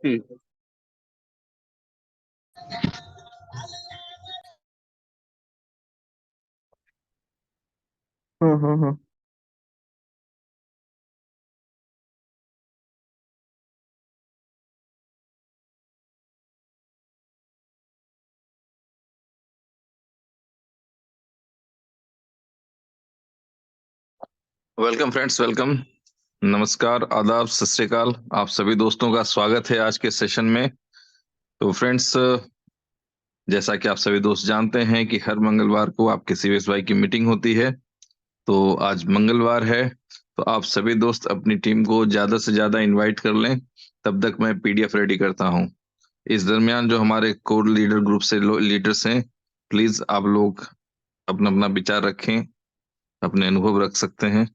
हम्म। Hmm. Welcome friends, welcome. नमस्कार, आदाब, सत श्री अकाल। आप सभी दोस्तों का स्वागत है आज के सेशन में। तो फ्रेंड्स, जैसा कि आप सभी दोस्त जानते हैं कि हर मंगलवार को आपके सीवीएसवाई की मीटिंग होती है। तो आज मंगलवार है, तो आप सभी दोस्त अपनी टीम को ज्यादा से ज्यादा इनवाइट कर लें। तब तक मैं पीडीएफ रेडी करता हूं। इस दरमियान जो हमारे कोर लीडर ग्रुप से लीडर्स हैं, प्लीज आप लोग अपना अपना विचार रखें, अपने अनुभव रख सकते हैं।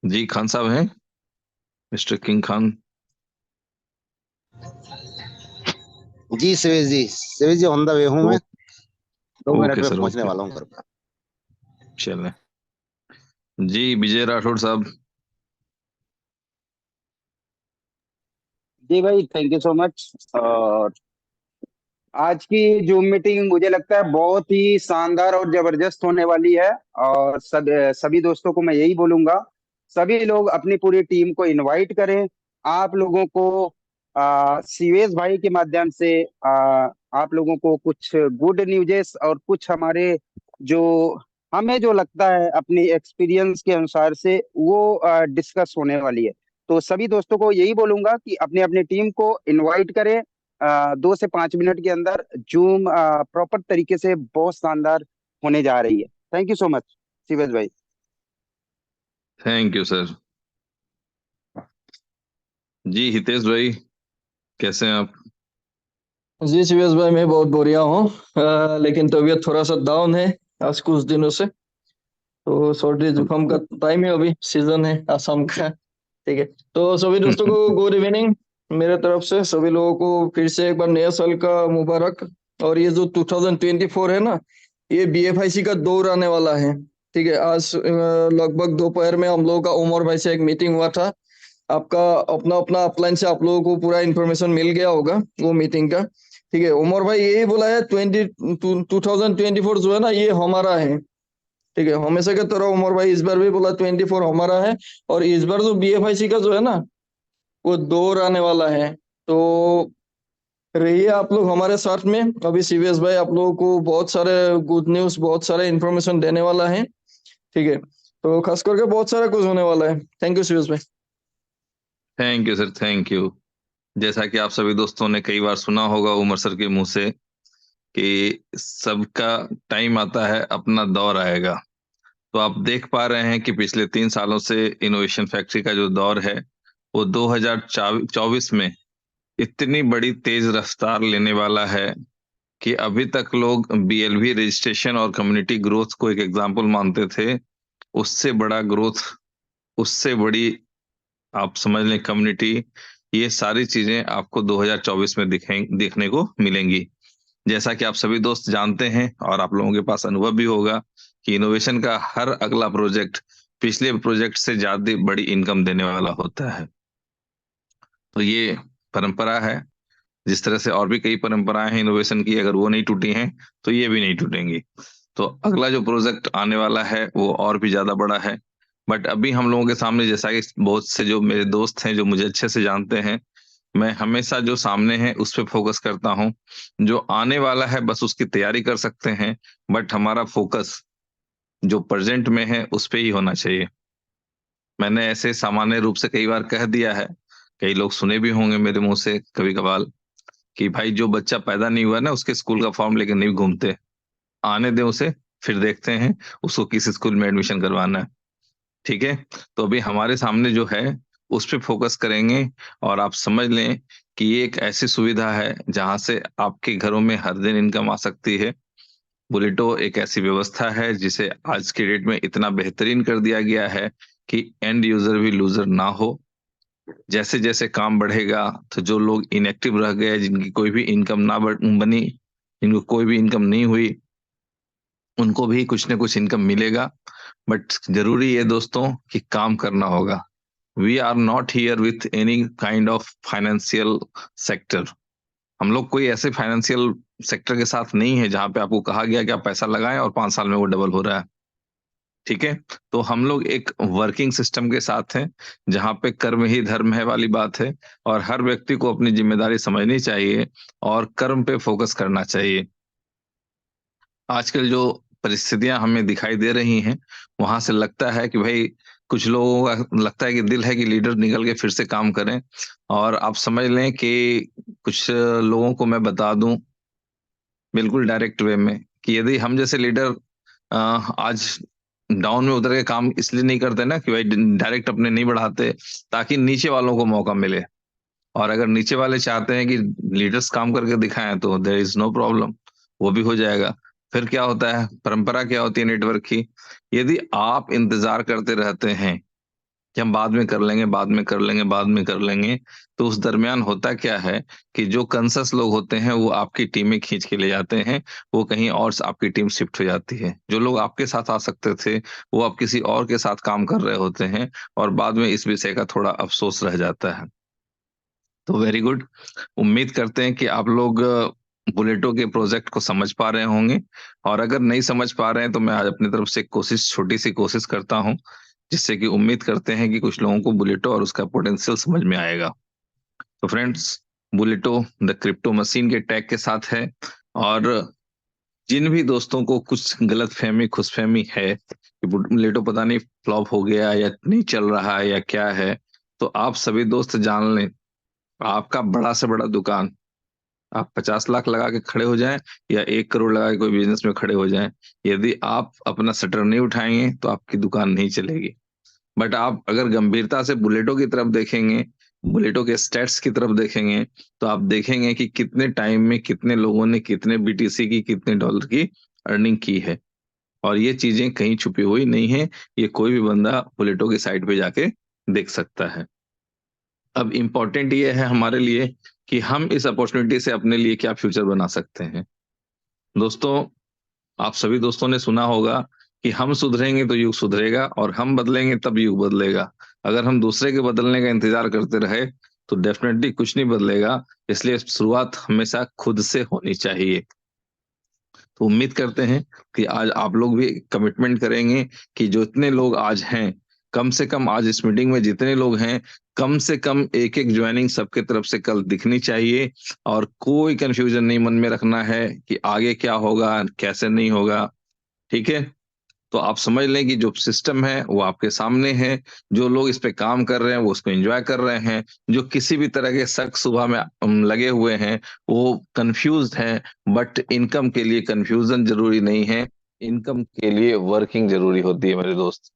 जी, खान साहब हैं, मिस्टर किंग खान। जी Suresh ji on the way हूँ मैं। 2 मिनट ओके में सर, पहुंचने ओके। वाला हूँ घर पर। चलें। जी, विजय राठौड़ साहब। जी भाई, थैंक यू सो मच। और आज की जूम मीटिंग मुझे लगता है बहुत ही शानदार और जबरदस्त होने वाली है। और सभी दोस्तों को मैं यही बोलूंगा, सभी लोग अपनी पूरी टीम को इनवाइट करें। आप लोगों को सीवेश भाई के माध्यम से आप लोगों को कुछ गुड न्यूजेस और कुछ हमारे जो हमें जो लगता है अपनी एक्सपीरियंस के अनुसार से वो डिस्कस होने वाली है। तो सभी दोस्तों को यही बोलूंगा कि अपनी अपनी टीम को इनवाइट करें। 2 से 5 मिनट के अंदर जूम प्रॉपर तरीके से बहुत शानदार होने जा रही है। Thank you so much Shivesh भाई। Thank you sir. जी, हितेश भाई, कैसे हैं आप? जी शिवेश भाई, मैं बहुत बढ़िया हूँ। लेकिन तबीयत थोड़ा सा डाउन है आज कुछ दिनों से। तो सर्दी जुकाम का टाइम है, अभी सीजन है असम का। ठीक है। तो सभी दोस्तों को गुड इवनिंग। मेरे तरफ से सभी लोगों को फिर से एक बार नया साल का मुबारक। और ये जो 2024 है ना, ये बीएफआईसी का दौर आने वाला है। ठीक है। आज लगभग दोपहर में हम लोगों का उमर भाई से एक मीटिंग हुआ था। आपका अपना अपना अपलाइन से आप लोगों को पूरा इन्फॉर्मेशन मिल गया होगा वो मीटिंग का। ठीक है। उमर भाई यही बोला है, 2024 जो है ना, ये हमारा है। ठीक है। हमेशा की तरह उमर भाई इस बार भी बोला 24 हमारा है। और इस बार जो बीएफआईसी का जो है ना, वो दौर आने वाला है। तो रहिए आप लोग हमारे साथ में। अभी सीवीएस भाई आप लोगों को बहुत सारे गुड न्यूज, बहुत सारे इन्फॉर्मेशन देने वाला है। ठीक है। तो खास करके बहुत सारा कुछ होने वाला है। थैंक यू सीवीएस भाई। Thank you sir, thank you. जैसा कि आप सभी दोस्तों ने कई बार सुना होगा उमर सर के मुंह से कि सबका टाइम आता है, अपना दौर आएगा। तो आप देख पा रहे हैं कि पिछले 3 सालों से इनोवेशन फैक्ट्री का जो दौर है, वो 2024 में इतनी बड़ी तेज रफ्तार लेने वाला है कि अभी तक लोग बीएलवी रजिस्ट्रेशन और कम्युनिटी ग्रोथ को एक एग्जाम्पल मानते थे। उससे बड़ा ग्रोथ, उससे बड़ी, आप समझ लें, कम्युनिटी। ये सारी चीजें आपको 2024 में देखने को मिलेंगी। जैसा कि आप सभी दोस्त जानते हैं और आप लोगों के पास अनुभव भी होगा कि इनोवेशन का हर अगला प्रोजेक्ट पिछले प्रोजेक्ट से ज्यादा बड़ी इनकम देने वाला होता है। तो ये परंपरा है। जिस तरह से और भी कई परंपराएं हैं इनोवेशन की, अगर वो नहीं टूटी हैं तो ये भी नहीं टूटेंगी। तो अगला जो प्रोजेक्ट आने वाला है वो और भी ज्यादा बड़ा है। बट अभी हम लोगों के सामने, जैसा कि बहुत से जो मेरे दोस्त हैं जो मुझे अच्छे से जानते हैं, मैं हमेशा जो सामने है उस पर फोकस करता हूँ। जो आने वाला है बस उसकी तैयारी कर सकते हैं, बट हमारा फोकस जो प्रेजेंट में है उस पे ही होना चाहिए। मैंने ऐसे सामान्य रूप से कई बार कह दिया है, कई लोग सुने भी होंगे मेरे मुंह से कभी कभार, कि भाई जो बच्चा पैदा नहीं हुआ ना उसके स्कूल का फॉर्म लेके नहीं घूमते, आने दें उसे, फिर देखते हैं उसको किस स्कूल में एडमिशन करवाना है। ठीक है। तो अभी हमारे सामने जो है उस पे फोकस करेंगे। और आप समझ लें कि ये एक ऐसी सुविधा है जहां से आपके घरों में हर दिन इनकम आ सकती है। बुलेटो एक ऐसी व्यवस्था है जिसे आज के डेट में इतना बेहतरीन कर दिया गया है कि एंड यूजर भी लूजर ना हो। जैसे जैसे काम बढ़ेगा तो जो लोग इनएक्टिव रह गए, जिनकी कोई भी इनकम ना बनी, जिनको कोई भी इनकम नहीं हुई, उनको भी कुछ ना कुछ इनकम मिलेगा। बट जरूरी है दोस्तों कि काम करना होगा। We are not here with any kind of financial sector. हम लोग कोई ऐसे फाइनेंशियल सेक्टर के साथ नहीं है जहां पे आपको कहा गया कि आप पैसा लगाएं और 5 साल में वो डबल हो रहा है। ठीक है। तो हम लोग एक वर्किंग सिस्टम के साथ हैं जहां पे कर्म ही धर्म है वाली बात है। और हर व्यक्ति को अपनी जिम्मेदारी समझनी चाहिए और कर्म पे फोकस करना चाहिए। आजकल जो परिस्थितियां हमें दिखाई दे रही हैं, वहां से लगता है कि भाई कुछ लोगों का लगता है कि दिल है कि लीडर निकल के फिर से काम करें। और आप समझ लें कि कुछ लोगों को मैं बता दूं बिल्कुल डायरेक्ट वे में कि यदि हम जैसे लीडर आज डाउन में उतर के काम इसलिए नहीं करते ना कि भाई डायरेक्ट अपने नहीं बढ़ाते ताकि नीचे वालों को मौका मिले। और अगर नीचे वाले चाहते हैं कि लीडर्स काम करके दिखाएं तो देयर इज नो प्रॉब्लम, वो भी हो जाएगा। फिर क्या होता है, परंपरा क्या होती है नेटवर्क की। यदि आप इंतजार करते रहते हैं कि हम बाद में कर लेंगे, बाद में कर लेंगे, बाद में कर लेंगे, तो उस दरमियान होता क्या है कि जो कंसस लोग होते हैं वो आपकी टीमें खींच के ले जाते हैं। वो कहीं और से आपकी टीम शिफ्ट हो जाती है। जो लोग आपके साथ आ सकते थे वो अब किसी और के साथ काम कर रहे होते हैं। और बाद में इस विषय का थोड़ा अफसोस रह जाता है। तो वेरी गुड। उम्मीद करते हैं कि आप लोग बुलेटो के प्रोजेक्ट को समझ पा रहे होंगे। और अगर नहीं समझ पा रहे हैं तो मैं आज अपनी तरफ से कोशिश, छोटी सी कोशिश करता हूं, जिससे कि उम्मीद करते हैं कि कुछ लोगों को बुलेटो और उसका पोटेंशियल समझ में आएगा। तो फ्रेंड्स, बुलेटो द क्रिप्टो मशीन के टैग के साथ है। और जिन भी दोस्तों को कुछ गलत फहमी, खुशफहमी है कि बुलेटो पता नहीं फ्लॉप हो गया या नहीं चल रहा है या क्या है, तो आप सभी दोस्त जान लें, आपका बड़ा से बड़ा दुकान, आप 50 लाख लगा के खड़े हो जाएं या 1 करोड़ लगा के कोई बिजनेस में खड़े हो जाएं, यदि आप अपना शटर नहीं उठाएंगे तो आपकी दुकान नहीं चलेगी। बट आप अगर गंभीरता से बुलेटो की तरफ देखेंगे, बुलेटो के स्टेट्स की तरफ देखेंगे, तो आप देखेंगे कि कितने टाइम में कितने लोगों ने कितने बीटीसी की, कितने डॉलर की अर्निंग की है। और ये चीजें कहीं छुपी हुई नहीं है, ये कोई भी बंदा बुलेटो की साइट पे जाके देख सकता है। अब इम्पोर्टेंट ये है हमारे लिए कि हम इस अपॉर्चुनिटी से अपने लिए क्या फ्यूचर बना सकते हैं। दोस्तों, आप सभी दोस्तों ने सुना होगा कि हम सुधरेंगे तो युग सुधरेगा और हम बदलेंगे तब युग बदलेगा। अगर हम दूसरे के बदलने का इंतजार करते रहे तो डेफिनेटली कुछ नहीं बदलेगा। इसलिए शुरुआत हमेशा खुद से होनी चाहिए। तो उम्मीद करते हैं कि आज आप लोग भी कमिटमेंट करेंगे कि जो इतने लोग आज हैं, कम से कम आज इस मीटिंग में जितने लोग हैं, कम से कम एक एक ज्वाइनिंग सबके तरफ से कल दिखनी चाहिए। और कोई कंफ्यूजन नहीं मन में रखना है कि आगे क्या होगा, कैसे नहीं होगा। ठीक है। तो आप समझ लें कि जो सिस्टम है वो आपके सामने है। जो लोग इस पे काम कर रहे हैं वो उसको एंजॉय कर रहे हैं। जो किसी भी तरह के शक सुबह में लगे हुए हैं वो कंफ्यूज्ड हैं। बट इनकम के लिए कंफ्यूजन जरूरी नहीं है, इनकम के लिए वर्किंग जरूरी होती है मेरे दोस्त।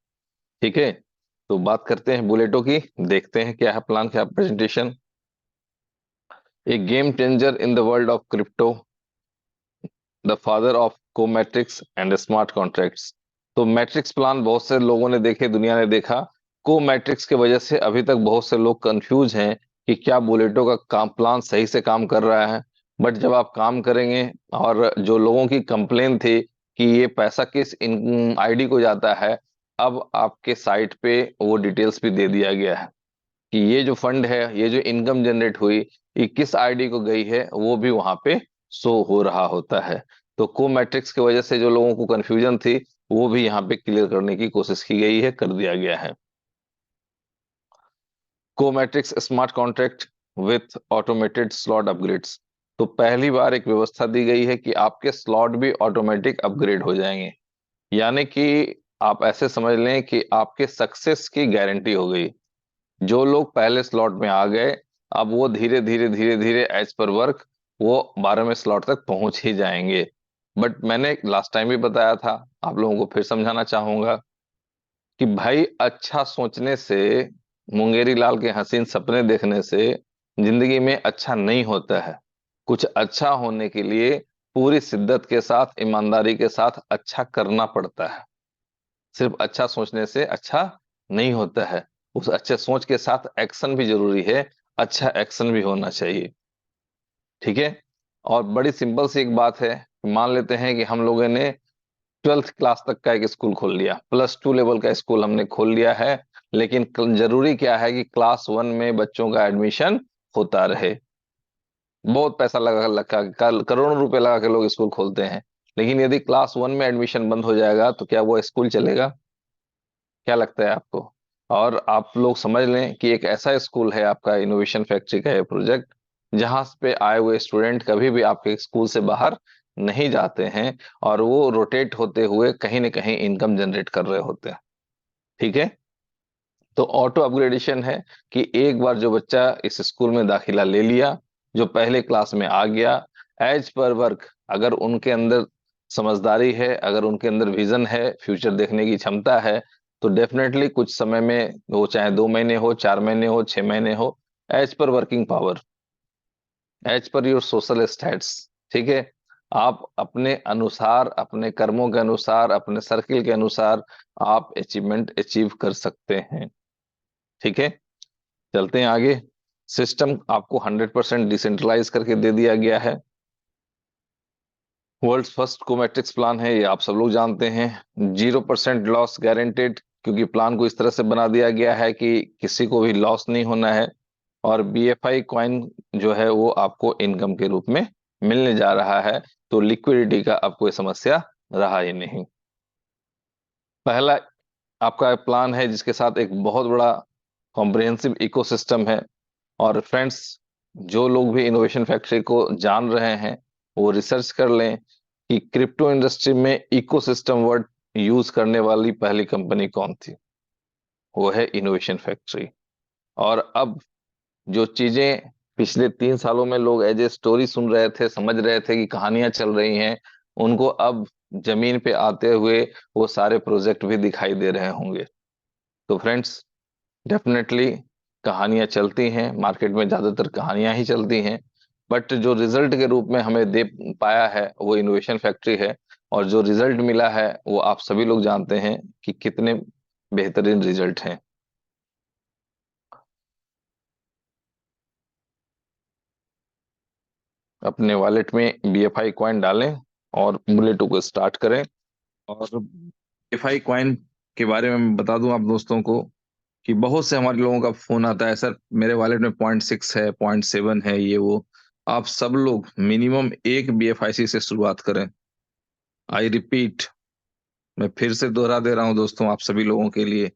ठीक है। तो बात करते हैं बुलेटो की, देखते हैं क्या है प्लान, क्या presentation. A game changer in the world of crypto, the father of कोमेट्रिक्स एंड स्मार्ट कॉन्ट्रैक्ट्स। तो मैट्रिक्स प्लान बहुत से लोगों ने देखे, दुनिया ने देखा। को मैट्रिक्स की वजह से अभी तक बहुत से लोग कंफ्यूज हैं कि क्या बुलेटो का काम प्लान सही से काम कर रहा है। बट जब आप काम करेंगे, और जो लोगों की कंप्लेन थी कि ये पैसा किस आईडी को जाता है, अब आपके साइट पे वो डिटेल्स भी दे दिया गया है कि ये जो फंड है, ये जो इनकम जनरेट हुई, ये किस आईडी को गई है, वो भी वहां पे शो हो रहा होता है। तो को मैट्रिक्स की वजह से जो लोगों को कंफ्यूजन थी वो भी यहाँ पे क्लियर करने की कोशिश की गई है, कर दिया गया है। को matrix smart contract with automated slot upgrades. तो पहली बार एक व्यवस्था दी गई है कि आपके स्लॉट भी ऑटोमेटिक अपग्रेड हो जाएंगे। यानी कि आप ऐसे समझ लें कि आपके सक्सेस की गारंटी हो गई। जो लोग पहले स्लॉट में आ गए, अब वो धीरे धीरे धीरे धीरे एज पर वर्क वो 12वें स्लॉट तक पहुंच ही जाएंगे। बट मैंने लास्ट टाइम भी बताया था, आप लोगों को फिर समझाना चाहूंगा कि भाई अच्छा सोचने से, मुंगेरी लाल के हसीन सपने देखने से जिंदगी में अच्छा नहीं होता है। कुछ अच्छा होने के लिए पूरी शिद्दत के साथ, ईमानदारी के साथ अच्छा करना पड़ता है। सिर्फ अच्छा सोचने से अच्छा नहीं होता है, उस अच्छे सोच के साथ एक्शन भी जरूरी है। अच्छा एक्शन भी होना चाहिए। ठीक है। और बड़ी सिंपल सी एक बात है, मान लेते हैं कि हम लोगों ने 12th क्लास तक का एक स्कूल खोल लिया, +2 लेवल का स्कूल हमने खोल लिया है। लेकिन जरूरी क्या है कि क्लास 1 में बच्चों का एडमिशन होता रहे। बहुत पैसा लगा लगा करोड़ों रुपए लगा के लोग स्कूल खोलते हैं, लेकिन यदि क्लास 1 में एडमिशन बंद हो जाएगा तो क्या वो स्कूल चलेगा? क्या लगता है आपको? और आप लोग समझ लें कि एक ऐसा स्कूल है आपका इनोवेशन फैक्ट्री का ये प्रोजेक्ट, जहां पे आए हुए स्टूडेंट कभी भी आपके स्कूल से बाहर नहीं जाते हैं, और वो रोटेट होते हुए कहीं ना कहीं इनकम जनरेट कर रहे होते हैं। ठीक है, तो ऑटो अपग्रेडेशन है कि एक बार जो बच्चा इस स्कूल में दाखिला ले लिया, जो पहले क्लास में आ गया, एज पर वर्क, अगर उनके अंदर समझदारी है, अगर उनके अंदर विजन है, फ्यूचर देखने की क्षमता है, तो डेफिनेटली कुछ समय में, वो चाहे 2 महीने हो, 4 महीने हो, 6 महीने हो, as per working power, as per your social status, ठीक है, आप अपने अनुसार, अपने कर्मों के अनुसार, अपने सर्किल के अनुसार आप अचीवमेंट अचीव कर सकते हैं। ठीक है, चलते हैं आगे। सिस्टम आपको 100% डिसेंट्रलाइज करके दे दिया गया है। वर्ल्ड फर्स्ट कोमेट्रिक्स प्लान है, ये आप सब लोग जानते हैं। 0% लॉस गारंटेड, क्योंकि प्लान को इस तरह से बना दिया गया है कि किसी को भी लॉस नहीं होना है। और BFI कॉइन जो है वो आपको इनकम के रूप में मिलने जा रहा है, तो लिक्विडिटी का अब कोई समस्या रहा ही नहीं। पहला आपका प्लान है जिसके साथ एक बहुत बड़ा कॉम्प्रिहेंसिव इकोसिस्टम है। और फ्रेंड्स, जो लोग भी इनोवेशन फैक्ट्री को जान रहे हैं वो रिसर्च कर लें कि क्रिप्टो इंडस्ट्री में इकोसिस्टम वर्ड यूज करने वाली पहली कंपनी कौन थी। वो है इनोवेशन फैक्ट्री। और अब जो चीजें पिछले 3 सालों में लोग एज ए स्टोरी सुन रहे थे, समझ रहे थे कि कहानियां चल रही हैं, उनको अब जमीन पे आते हुए वो सारे प्रोजेक्ट भी दिखाई दे रहे होंगे। तो फ्रेंड्स, डेफिनेटली कहानियां चलती हैं, मार्केट में ज्यादातर कहानियां ही चलती हैं, बट जो रिजल्ट के रूप में हमें दे पाया है वो इनोवेशन फैक्ट्री है। और जो रिजल्ट मिला है वो आप सभी लोग जानते हैं कि कितने बेहतरीन रिजल्ट हैं। अपने वॉलेट में BFI कॉइन डालें और बुलेटो को स्टार्ट करें। और BFI कॉइन के बारे में मैं बता दूं आप दोस्तों को कि बहुत से हमारे लोगों का फोन आता है, सर मेरे वॉलेट में 0.6 है, 0.7 है, ये वो। आप सब लोग मिनिमम एक BFIC से शुरुआत करें। आई रिपीट, मैं फिर से दोहरा दे रहा हूं दोस्तों आप सभी लोगों के लिए,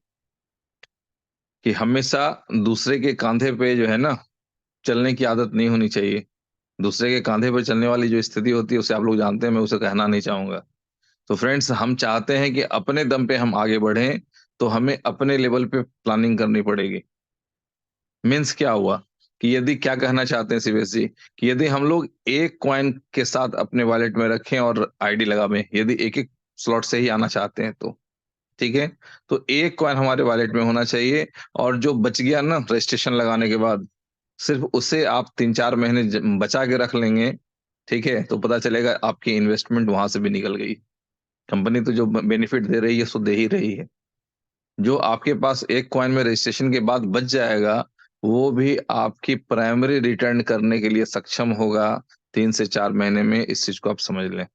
कि हमेशा दूसरे के कांधे पे जो है ना, चलने की आदत नहीं होनी चाहिए। दूसरे के कांधे पर चलने वाली जो स्थिति होती है उसे आप लोग जानते हैं, मैं उसे कहना नहीं चाहूंगा। तो फ्रेंड्स, हम चाहते हैं कि अपने दम पे हम आगे बढ़ें, तो हमें अपने लेवल पे प्लानिंग करनी पड़ेगी। मीन्स क्या हुआ कि यदि, क्या कहना चाहते हैं शिवेश जी, कि यदि हम लोग एक कॉइन के साथ अपने वॉलेट में रखें और आईडी लगावें, यदि एक एक स्लॉट से ही आना चाहते हैं तो ठीक है, तो एक कॉइन हमारे वॉलेट में होना चाहिए। और जो बच गया ना रजिस्ट्रेशन लगाने के बाद, सिर्फ उसे आप 3-4 महीने बचा के रख लेंगे, ठीक है, तो पता चलेगा आपकी इन्वेस्टमेंट वहां से भी निकल गई। कंपनी तो जो बेनिफिट दे रही है सो दे ही रही है। जो आपके पास एक कॉइन में रजिस्ट्रेशन के बाद बच जाएगा, वो भी आपकी प्राइमरी रिटर्न करने के लिए सक्षम होगा 3 से 4 महीने में। इस चीज को आप समझ लें,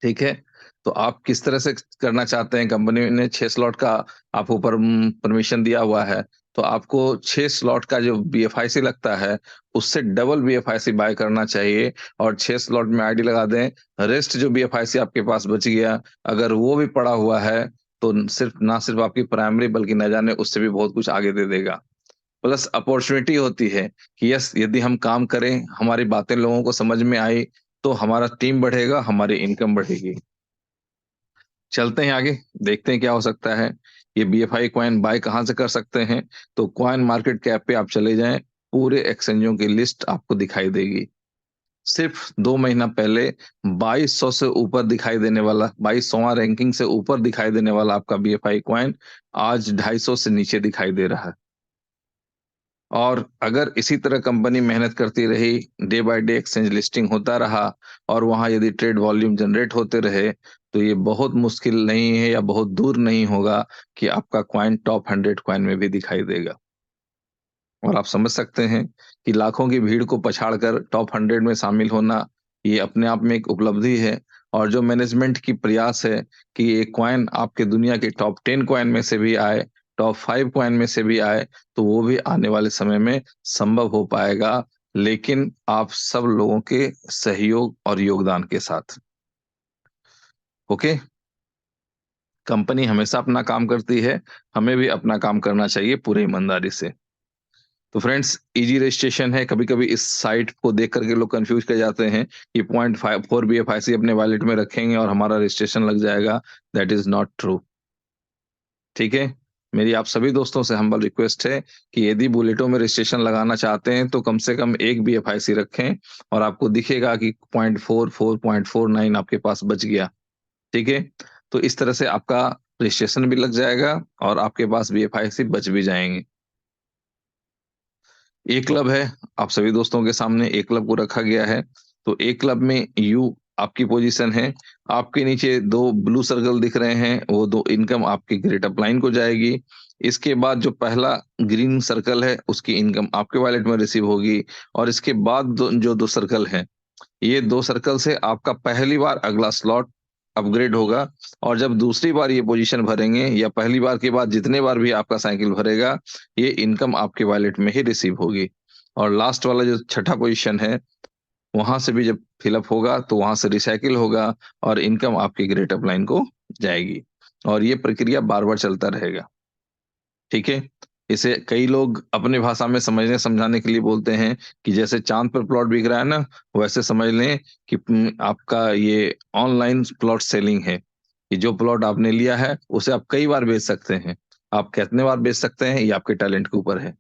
ठीक है। तो आप किस तरह से करना चाहते हैं? कंपनी ने 6 स्लॉट का आपको परमिशन दिया हुआ है, तो आपको 6 स्लॉट का जो BFIC लगता है उससे डबल BFIC बाय करना चाहिए, और 6 स्लॉट में आईडी लगा दें। रेस्ट जो BFIC आपके पास बच गया, अगर वो भी पड़ा हुआ है, तो सिर्फ ना सिर्फ आपकी प्राइमरी बल्कि न जाने उससे भी बहुत कुछ आगे दे देगा। प्लस अपॉर्चुनिटी होती है कि यस, यदि हम काम करें, हमारी बातें लोगों को समझ में आई, तो हमारा टीम बढ़ेगा, हमारी इनकम बढ़ेगी। चलते हैं आगे, देखते हैं क्या हो सकता है। ये BFI कॉइन बाय कहाँ से कर सकते हैं? तो कॉइन मार्केट कैप पे आप चले जाएं, पूरे एक्सचेंजों की लिस्ट आपको दिखाई देगी। सिर्फ 2 महीना पहले 2200 से ऊपर दिखाई देने वाला, 2200वां रैंकिंग से ऊपर दिखाई देने वाला आपका BFI कॉइन आज 250 से नीचे दिखाई दे रहा है। और अगर इसी तरह कंपनी मेहनत करती रही, day by day exchange listing होता रहा, और वहां यदि ट्रेड वॉल्यूम जनरेट होते रहे, तो ये बहुत मुश्किल नहीं है या बहुत दूर नहीं होगा कि आपका क्वाइन टॉप 100 क्वाइन में भी दिखाई देगा। और आप समझ सकते हैं कि लाखों की भीड़ को पछाड़ कर टॉप 100 में शामिल होना, ये अपने आप में एक उपलब्धि है। और जो मैनेजमेंट की प्रयास है कि ये कॉइन आपके दुनिया के टॉप 10 कॉइन में से भी आए, टॉप 5 कॉइन में से भी आए, तो वो भी आने वाले समय में संभव हो पाएगा, लेकिन आप सब लोगों के सहयोग और योगदान के साथ। ओके, कंपनी हमेशा अपना काम करती है, हमें भी अपना काम करना चाहिए पूरी ईमानदारी से। तो फ्रेंड्स, इजी रजिस्ट्रेशन है। कभी कभी इस साइट को देख करके लोग कंफ्यूज कर जाते हैं कि 0.4 BFIC अपने वॉलेट में रखेंगे और हमारा रजिस्ट्रेशन लग जाएगा। That is not true. ठीक है, मेरी आप सभी दोस्तों से हम्बल रिक्वेस्ट है कि यदि बुलेटों में रजिस्ट्रेशन लगाना चाहते हैं तो कम से कम एक BFIC रखें और आपको दिखेगा कि 0.44 0.49 आपके पास बच गया। ठीक है, तो इस तरह से आपका रजिस्ट्रेशन भी लग जाएगा और आपके पास BFIC बच भी जाएंगे। एक क्लब है, आप सभी दोस्तों के सामने एक क्लब को रखा गया है। तो एक क्लब में यू आपकी पोजीशन है, आपके नीचे दो ब्लू सर्कल दिख रहे हैं, वो दो इनकम आपकी ग्रेट अपलाइन को जाएगी। इसके बाद जो पहला ग्रीन सर्कल है उसकी इनकम आपके वॉलेट में रिसीव होगी। और इसके बाद जो दो सर्कल है, ये दो सर्कल से आपका पहली बार अगला स्लॉट अपग्रेड होगा। और जब दूसरी बार ये पोजीशन भरेंगे या पहली बार के बाद जितने बार भी आपका साइकिल भरेगा, ये इनकम आपके वॉलेट में ही रिसीव होगी। और लास्ट वाला जो छठा पोजीशन है, वहां से भी जब फिलअप होगा तो वहां से रिसाइकिल होगा और इनकम आपकी ग्रेट अपलाइन को जाएगी। और ये प्रक्रिया बार बार चलता रहेगा। ठीक है, इसे कई लोग अपने भाषा में समझने समझाने के लिए बोलते हैं कि जैसे चांद पर प्लॉट बिक रहा है ना, वैसे समझ लें कि आपका ये ऑनलाइन प्लॉट सेलिंग है कि जो प्लॉट आपने लिया है उसे आप कई बार बेच सकते हैं। आप कितने बार बेच सकते हैं ये आपके टैलेंट के ऊपर है।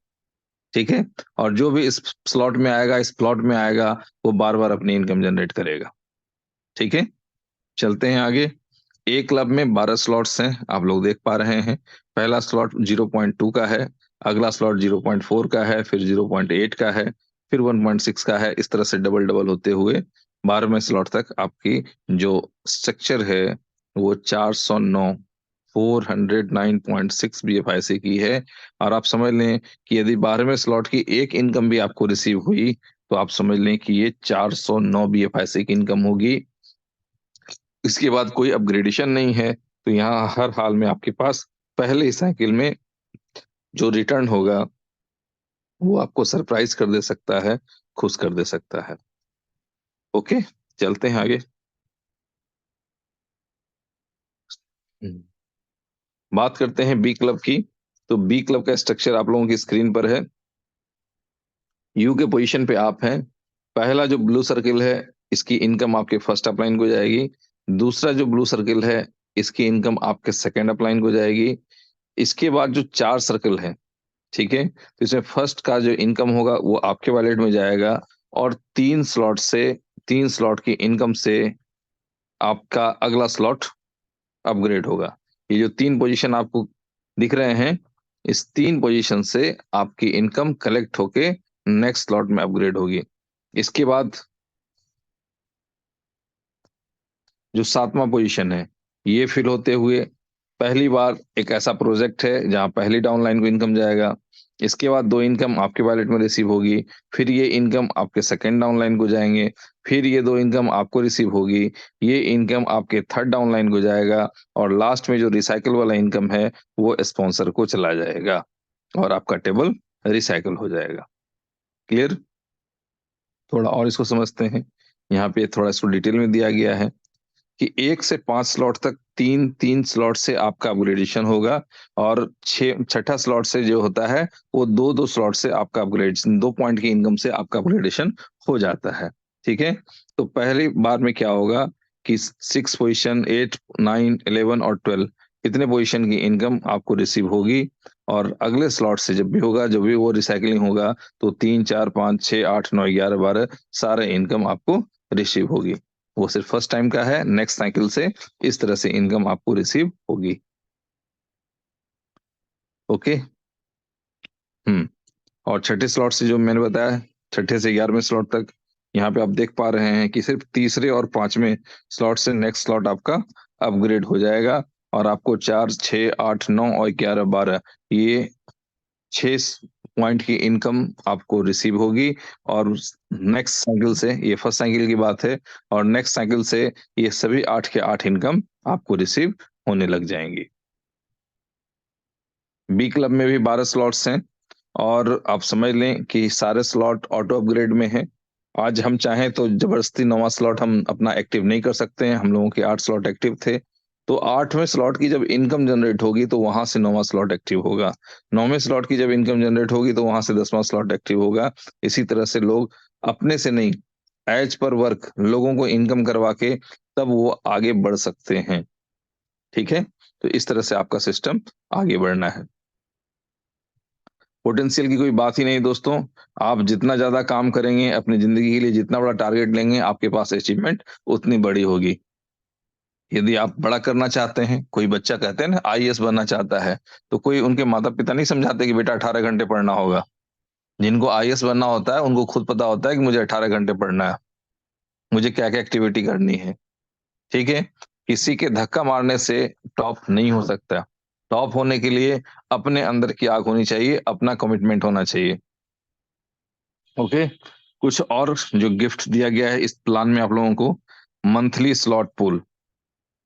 ठीक है, और जो भी इस स्लॉट में आएगा, इस प्लॉट में आएगा, वो बार बार अपनी इनकम जनरेट करेगा। ठीक है, चलते हैं आगे। एक क्लब में 12 स्लॉट्स हैं, आप लोग देख पा रहे हैं। पहला स्लॉट 0.2 का है, अगला स्लॉट 0.4 का है, फिर 0.8 का है, फिर 1.6 का है। इस तरह से डबल डबल होते हुए 12वें स्लॉट तक आपकी जो स्ट्रक्चर है वो 409 409.6 BFIC की है। और आप समझ लें कि यदि 12वें स्लॉट की एक इनकम भी आपको रिसीव हुई तो आप समझ लें कि ये 409 BFIC की इनकम होगी। इसके बाद कोई अपग्रेडेशन नहीं है, तो यहाँ हर हाल में आपके पास पहले ही साइकिल में जो रिटर्न होगा वो आपको सरप्राइज कर दे सकता है, खुश कर दे सकता है। ओके, चलते हैं आगे। बात करते हैं बी क्लब की। तो बी क्लब का स्ट्रक्चर आप लोगों की स्क्रीन पर है। यू के पोजीशन पे आप हैं। पहला जो ब्लू सर्किल है, इसकी इनकम आपके फर्स्ट अपलाइन को जाएगी। दूसरा जो ब्लू सर्किल है, इसकी इनकम आपके सेकंड अपलाइन को जाएगी। इसके बाद जो चार सर्कल है, ठीक है, तो इसमें फर्स्ट का जो इनकम होगा वो आपके वॉलेट में जाएगा। और 3 स्लॉट की इनकम से आपका अगला स्लॉट अपग्रेड होगा। ये जो 3 पोजीशन आपको दिख रहे हैं, इस 3 पोजीशन से आपकी इनकम कलेक्ट होके नेक्स्ट स्लॉट में अपग्रेड होगी। इसके बाद जो 7वां पोजीशन है, ये फिल होते हुए पहली बार एक ऐसा प्रोजेक्ट है जहां पहली डाउनलाइन को इनकम जाएगा। इसके बाद 2 इनकम आपके वॉलेट में रिसीव होगी, फिर ये इनकम आपके सेकंड डाउनलाइन को जाएंगे, फिर ये 2 इनकम आपको रिसीव होगी, ये इनकम आपके थर्ड डाउनलाइन को जाएगा, और लास्ट में जो रिसाइकल वाला इनकम है वो स्पॉन्सर को चला जाएगा और आपका टेबल रिसाइकल हो जाएगा। क्लियर? थोड़ा और इसको समझते हैं। यहाँ पे थोड़ा इसको डिटेल में दिया गया है कि 1 से 5 स्लॉट तक 3 स्लॉट से आपका अपग्रेडेशन होगा। और छठा स्लॉट से जो होता है वो 2 स्लॉट से आपका अपग्रेडेशन, 2 पॉइंट की इनकम से आपका अपग्रेडेशन हो जाता है। ठीक है, तो पहली बार में क्या होगा कि 6 पोजीशन, 8, 9, 11 और 12 इतने पोजीशन की इनकम आपको रिसीव होगी। और अगले स्लॉट से जब भी होगा, जब भी वो रिसाइकलिंग होगा, तो 3, 4, 5, 6, 8, 9, 11, 12 सारे इनकम आपको रिसीव होगी। वो सिर्फ फर्स्ट टाइम का है, नेक्स्ट साइकिल से इस तरह से इनकम आपको रिसीव होगी। ओके। और छठे स्लॉट से जो मैंने बताया, छठे से 11वें स्लॉट तक, यहाँ पे आप देख पा रहे हैं कि सिर्फ तीसरे और 5वें स्लॉट से नेक्स्ट स्लॉट आपका अपग्रेड हो जाएगा। और आपको 4, 6, 8, 9 और 11, 12 ये 6 पॉइंट की इनकम आपको रिसीव होगी। और नेक्स्ट साइकिल से, ये फर्स्ट साइकिल की बात है, और नेक्स्ट साइकिल से ये सभी 8 के 8 इनकम आपको रिसीव होने लग जाएंगी। बी क्लब में भी 12 स्लॉट्स हैं, और आप समझ लें कि सारे स्लॉट ऑटो अपग्रेड में हैं। आज हम चाहें तो जबरदस्ती 9वां स्लॉट हम अपना एक्टिव नहीं कर सकते हैं। हम लोगों के 8 स्लॉट एक्टिव थे, तो 8वें स्लॉट की जब इनकम जनरेट होगी तो वहां से 9वां स्लॉट एक्टिव होगा। 9वें स्लॉट की जब इनकम जनरेट होगी तो वहां से 10वां स्लॉट एक्टिव होगा। इसी तरह से लोग अपने से नहीं, एज पर वर्क लोगों को इनकम करवा के तब वो आगे बढ़ सकते हैं। ठीक है, तो इस तरह से आपका सिस्टम आगे बढ़ना है। पोटेंशियल की कोई बात ही नहीं दोस्तों। आप जितना ज्यादा काम करेंगे, अपनी जिंदगी के लिए जितना बड़ा टारगेट लेंगे, आपके पास अचीवमेंट उतनी बड़ी होगी। यदि आप बड़ा करना चाहते हैं, कोई बच्चा कहते हैं ना आईएएस बनना चाहता है, तो कोई उनके माता पिता नहीं समझाते कि बेटा 18 घंटे पढ़ना होगा। जिनको आईएएस बनना होता है उनको खुद पता होता है कि मुझे 18 घंटे पढ़ना है, मुझे क्या क्या एक्टिविटी करनी है। ठीक है, किसी के धक्का मारने से टॉप नहीं हो सकता। टॉप होने के लिए अपने अंदर की आग होनी चाहिए, अपना कमिटमेंट होना चाहिए। ओके, कुछ और जो गिफ्ट दिया गया है इस प्लान में आप लोगों को, मंथली स्लॉट पूल।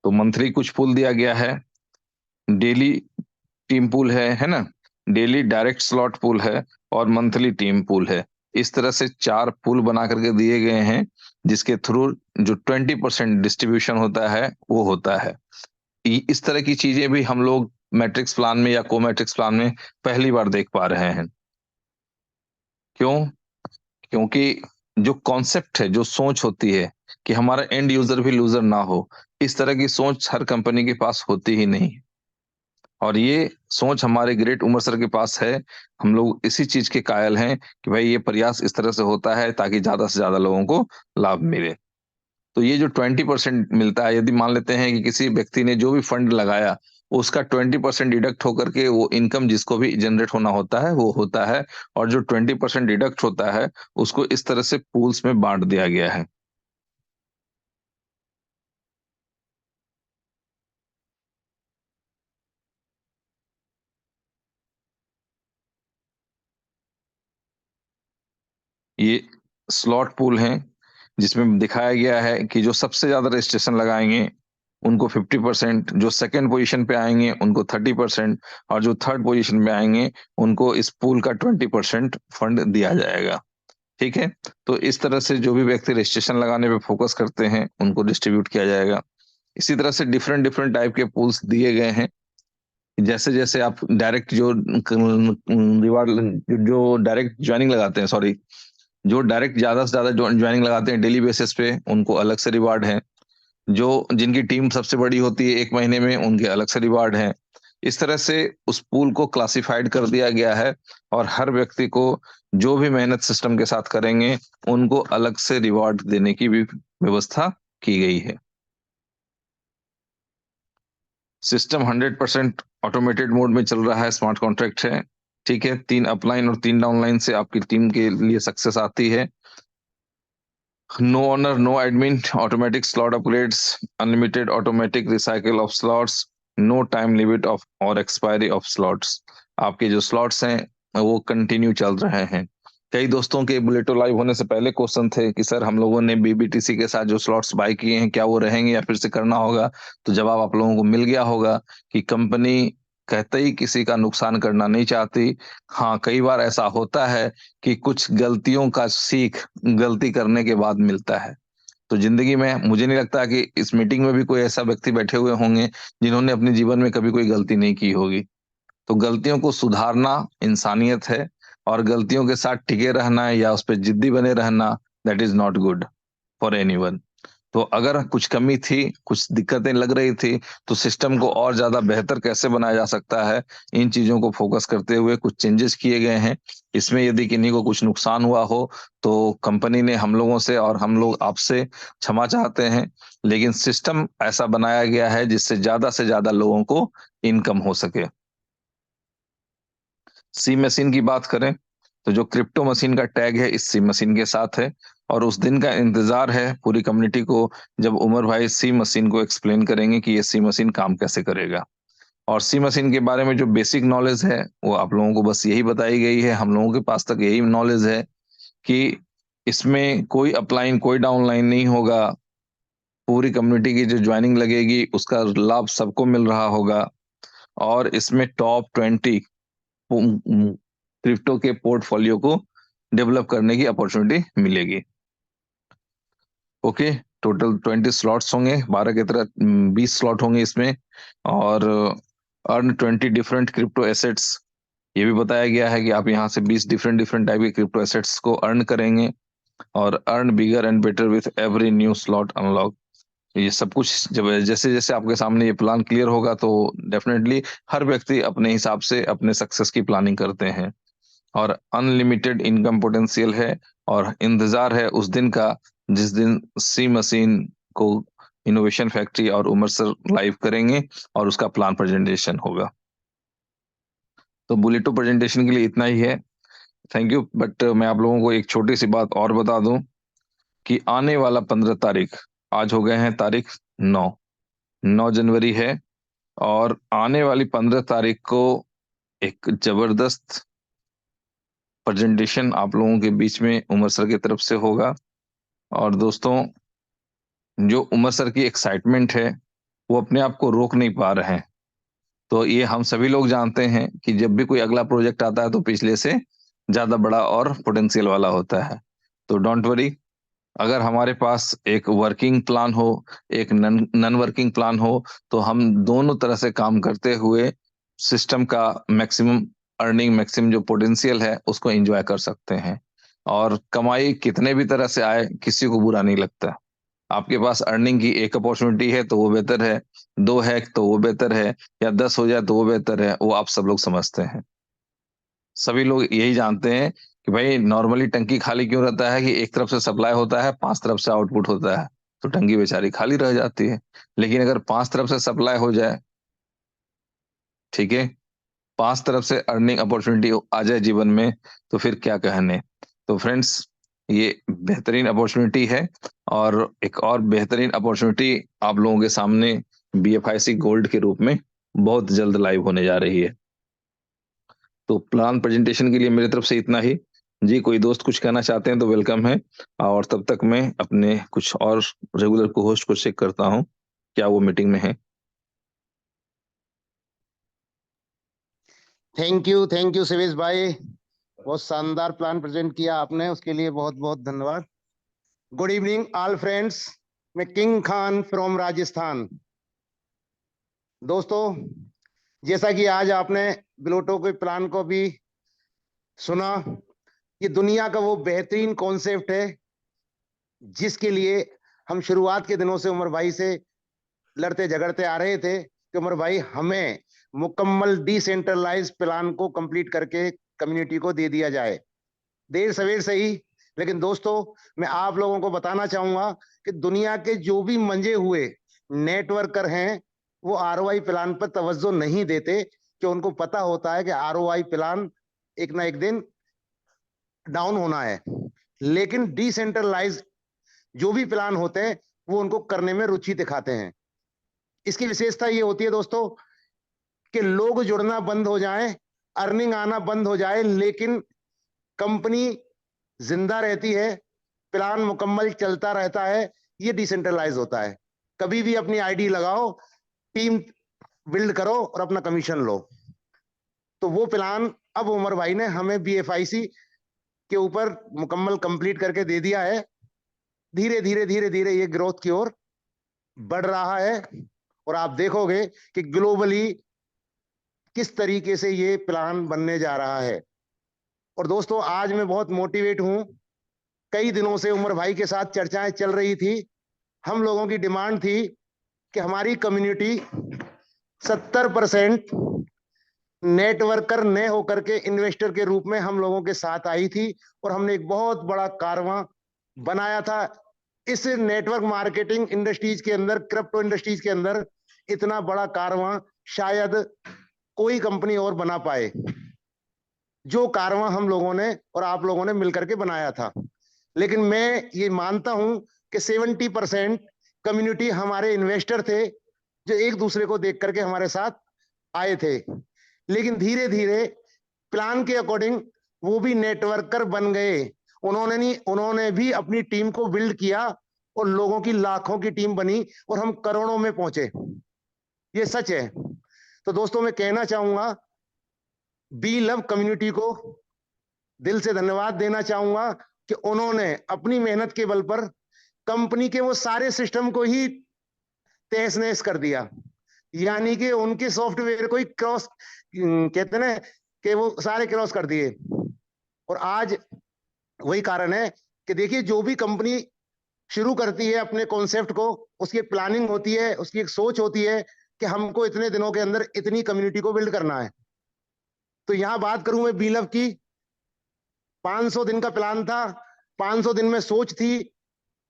तो मंथली कुछ पूल दिया गया है, डेली टीम पूल है ना, डेली डायरेक्ट स्लॉट पूल है, और मंथली टीम पूल है। इस तरह से 4 पूल बना करके दिए गए हैं, जिसके थ्रू जो 20% डिस्ट्रीब्यूशन होता है वो होता है। इस तरह की चीजें भी हम लोग मैट्रिक्स प्लान में या को मैट्रिक्स प्लान में पहली बार देख पा रहे हैं। क्यों? क्योंकि जो कॉन्सेप्ट है, जो सोच होती है कि हमारा एंड यूजर भी लूजर ना हो, इस तरह की सोच हर कंपनी के पास होती ही नहीं। और ये सोच हमारे ग्रेट उमर सर के पास है। हम लोग इसी चीज के कायल हैं कि भाई ये प्रयास इस तरह से होता है ताकि ज्यादा से ज्यादा लोगों को लाभ मिले। तो ये जो 20% मिलता है, यदि मान लेते हैं कि किसी व्यक्ति ने जो भी फंड लगाया, उसका 20% डिडक्ट होकर के वो इनकम जिसको भी जनरेट होना होता है वो होता है। और जो 20% डिडक्ट होता है उसको इस तरह से पूल्स में बांट दिया गया है। ये स्लॉट पूल है, जिसमें दिखाया गया है कि जो सबसे ज्यादा रजिस्ट्रेशन लगाएंगे उनको 50%, जो सेकंड पोजीशन पे आएंगे उनको 30%, और जो थर्ड पोजीशन पे आएंगे उनको इस पूल का 20% फंड दिया जाएगा। ठीक है, तो इस तरह से जो भी व्यक्ति रजिस्ट्रेशन लगाने पे फोकस करते हैं उनको डिस्ट्रीब्यूट किया जाएगा। इसी तरह से डिफरेंट डिफरेंट टाइप के पूल्स दिए गए हैं। जैसे जैसे आप डायरेक्ट जो रिवार्ड, जो डायरेक्ट ज्वाइनिंग लगाते हैं, सॉरी, जो डायरेक्ट ज्यादा से ज्यादा ज्वाइनिंग लगाते हैं डेली बेसिस पे, उनको अलग से रिवार्ड है। जो जिनकी टीम सबसे बड़ी होती है 1 महीने में, उनके अलग से रिवार्ड है। इस तरह से उस पूल को क्लासिफाइड कर दिया गया है, और हर व्यक्ति को जो भी मेहनत सिस्टम के साथ करेंगे उनको अलग से रिवार्ड देने की भी व्यवस्था की गई है। सिस्टम 100% ऑटोमेटेड मोड में चल रहा है, स्मार्ट कॉन्ट्रैक्ट है। ठीक है, 3 अपलाइन और 3 डाउनलाइन से आपकी टीम के लिए सक्सेस आती है। No owner, no admin, automatic slot upgrades, unlimited automatic recycle of slots, no time limit of और एक्सपायरी ऑफ स्लॉट्स। आपके जो स्लॉट्स हैं वो कंटिन्यू चल रहे हैं। कई दोस्तों के बुलेटो लाइव होने से पहले क्वेश्चन थे कि सर हम लोगों ने बीबीटीसी के साथ जो स्लॉट्स बाय किए हैं क्या वो रहेंगे या फिर से करना होगा। तो जवाब आप लोगों को मिल गया होगा कि कंपनी कहते ही किसी का नुकसान करना नहीं चाहती। हाँ, कई बार ऐसा होता है कि कुछ गलतियों का सीख गलती करने के बाद मिलता है। तो जिंदगी में मुझे नहीं लगता कि इस मीटिंग में भी कोई ऐसा व्यक्ति बैठे हुए होंगे जिन्होंने अपने जीवन में कभी कोई गलती नहीं की होगी। तो गलतियों को सुधारना इंसानियत है, और गलतियों के साथ टिके रहना या उस पर जिद्दी बने रहना, that is not good for anyone. तो अगर कुछ कमी थी, कुछ दिक्कतें लग रही थी, तो सिस्टम को और ज्यादा बेहतर कैसे बनाया जा सकता है, इन चीजों को फोकस करते हुए कुछ चेंजेस किए गए हैं। इसमें यदि किन्हीं को कुछ नुकसान हुआ हो तो कंपनी ने हम लोगों से और हम लोग आपसे क्षमा चाहते हैं। लेकिन सिस्टम ऐसा बनाया गया है जिससे ज्यादा से ज्यादा लोगों को इनकम हो सके। सी मशीन की बात करें तो जो क्रिप्टो मशीन का टैग है इस सी मशीन के साथ है, और उस दिन का इंतजार है पूरी कम्युनिटी को जब उमर भाई सी मशीन को एक्सप्लेन करेंगे कि ये सी मशीन काम कैसे करेगा। और सी मशीन के बारे में जो बेसिक नॉलेज है वो आप लोगों को बस यही बताई गई है, हम लोगों के पास तक यही नॉलेज है कि इसमें कोई अपलाइन कोई डाउनलाइन नहीं होगा। पूरी कम्युनिटी की जो ज्वाइनिंग लगेगी उसका लाभ सबको मिल रहा होगा। और इसमें टॉप 20 क्रिप्टो के पोर्टफोलियो को डेवलप करने की अपॉर्चुनिटी मिलेगी। ओके, टोटल 20 स्लॉट्स होंगे, 12 की तरह 20 स्लॉट होंगे इसमें। और अर्न 20 डिफरेंट क्रिप्टो एसेट्स, ये भी बताया गया है कि आप यहाँ से 20 डिफरेंट डिफरेंट टाइप के क्रिप्टो एसेट्स को अर्न करेंगे। और earn bigger and better with every new slot unlock. ये सब कुछ जब जैसे जैसे आपके सामने ये प्लान क्लियर होगा तो डेफिनेटली हर व्यक्ति अपने हिसाब से अपने सक्सेस की प्लानिंग करते हैं। और अनलिमिटेड इनकम पोटेंशियल है। और इंतजार है उस दिन का जिस दिन सी मशीन को इनोवेशन फैक्ट्री और उमर सर लाइव करेंगे और उसका प्लान प्रेजेंटेशन होगा। तो बुलेटो प्रेजेंटेशन के लिए इतना ही है। Thank you. बट मैं आप लोगों को एक छोटी सी बात और बता दूं कि आने वाला 15 तारीख, आज हो गए हैं तारीख 9 जनवरी है। और आने वाली 15 तारीख को एक जबरदस्त प्रेजेंटेशन आप लोगों के बीच में उमर सर की तरफ से होगा। और दोस्तों, जो उमर सर की एक्साइटमेंट है वो अपने आप को रोक नहीं पा रहे हैं। तो ये हम सभी लोग जानते हैं कि जब भी कोई अगला प्रोजेक्ट आता है तो पिछले से ज्यादा बड़ा और पोटेंशियल वाला होता है। तो डोंट वरी, अगर हमारे पास एक वर्किंग प्लान हो, एक नन वर्किंग प्लान हो, तो हम दोनों तरह से काम करते हुए सिस्टम का मैक्सिमम अर्निंग, मैक्सिमम जो पोटेंशियल है उसको एंजॉय कर सकते हैं। और कमाई कितने भी तरह से आए किसी को बुरा नहीं लगता। आपके पास अर्निंग की एक अपॉर्चुनिटी है तो वो बेहतर है, 2 है तो वो बेहतर है, या 10 हो जाए तो वो बेहतर है, वो आप सब लोग समझते हैं। सभी लोग यही जानते हैं कि भाई नॉर्मली टंकी खाली क्यों रहता है, कि एक तरफ से सप्लाई होता है, 5 तरफ से आउटपुट होता है, तो टंकी बेचारी खाली रह जाती है। लेकिन अगर 5 तरफ से सप्लाई हो जाए, ठीक है, 5 तरफ से अर्निंग अपॉर्चुनिटी आ जाए जीवन में, तो फिर क्या कहने। तो फ्रेंड्स, ये बेहतरीन अपॉर्चुनिटी है। और एक और बेहतरीन अपॉर्चुनिटी आप लोगों के सामने BFIC गोल्ड के रूप में बहुत जल्द लाइव होने जा रही है। तो प्लान प्रेजेंटेशन के लिए मेरी तरफ से इतना ही। जी, कोई दोस्त कुछ कहना चाहते हैं तो वेलकम है। और तब तक मैं अपने कुछ और रेगुलर को होस्ट को चेक करता हूँ क्या वो मीटिंग में है। थैंक यू शिवेश भाई, बहुत शानदार प्लान प्रेजेंट किया आपने, उसके लिए बहुत बहुत धन्यवाद। गुड इवनिंग ऑल फ्रेंड्स, मैं किंग खान फ्रॉम राजस्थान। दोस्तों, जैसा कि आज आपने बिलोटो के प्लान को भी सुना, ये दुनिया का वो बेहतरीन कॉन्सेप्ट है जिसके लिए हम शुरुआत के दिनों से उमर भाई से लड़ते झगड़ते आ रहे थे कि उमर भाई हमें मुकम्मल डिसेंट्रलाइज प्लान को कंप्लीट करके कम्युनिटी को दे दिया जाए। देर सवेर सही, लेकिन दोस्तों मैं आप लोगों को बताना चाहूंगा कि दुनिया के जो भी मंजे हुए नेटवर्कर हैं वो ROI प्लान पर तवज्जो नहीं देते, कि उनको पता होता है कि ROI प्लान एक ना एक दिन डाउन होना है। लेकिन डिसेंट्रलाइज जो भी प्लान होते हैं वो उनको करने में रुचि दिखाते हैं। इसकी विशेषता ये होती है दोस्तों कि लोग जुड़ना बंद हो जाएं, अर्निंग आना बंद हो जाए, लेकिन कंपनी जिंदा रहती है, प्लान मुकम्मल चलता रहता है। ये डिसेंट्रलाइज होता है। कभी भी अपनी आईडी लगाओ, टीम बिल्ड करो और अपना कमीशन लो। तो वो प्लान अब उमर भाई ने हमें BFIC के ऊपर मुकम्मल कंप्लीट करके दे दिया है। धीरे धीरे धीरे धीरे ये ग्रोथ की ओर बढ़ रहा है और आप देखोगे कि ग्लोबली किस तरीके से ये प्लान बनने जा रहा है। और दोस्तों, आज मैं बहुत मोटिवेट हूं। कई दिनों से उमर भाई के साथ चर्चाएं चल रही थी। हम लोगों की डिमांड थी कि हमारी कम्युनिटी 70% नेटवर्कर न होकर के इन्वेस्टर के रूप में हम लोगों के साथ आई थी और हमने एक बहुत बड़ा कारवां बनाया था। इस नेटवर्क मार्केटिंग इंडस्ट्रीज के अंदर, क्रिप्टो इंडस्ट्रीज के अंदर इतना बड़ा कारवां शायद कोई कंपनी और बना पाए, जो कारवां हम लोगों ने और आप लोगों ने मिलकर के बनाया था। लेकिन मैं ये मानता हूं कि 70% कम्युनिटी हमारे इन्वेस्टर थे जो एक दूसरे को देख करके हमारे साथ आए थे, लेकिन धीरे धीरे प्लान के अकॉर्डिंग वो भी नेटवर्कर बन गए। उन्होंने भी अपनी टीम को बिल्ड किया और लोगों की लाखों की टीम बनी और हम करोड़ों में पहुंचे। ये सच है। तो दोस्तों मैं कहना चाहूंगा, बी लव कम्युनिटी को दिल से धन्यवाद देना चाहूंगा कि उन्होंने अपनी मेहनत के बल पर कंपनी के वो सारे सिस्टम को ही तहस नहस कर दिया। यानी कि उनके सॉफ्टवेयर को ही क्रॉस, कहते ना कि वो सारे क्रॉस कर दिए। और आज वही कारण है कि देखिए, जो भी कंपनी शुरू करती है अपने कॉन्सेप्ट को, उसकी एक प्लानिंग होती है, उसकी एक सोच होती है कि हमको इतने दिनों के अंदर इतनी कम्युनिटी को बिल्ड करना है। तो यहां बात करूं मैं बी लव की, 500 दिन का प्लान था। 500 दिन में सोच थी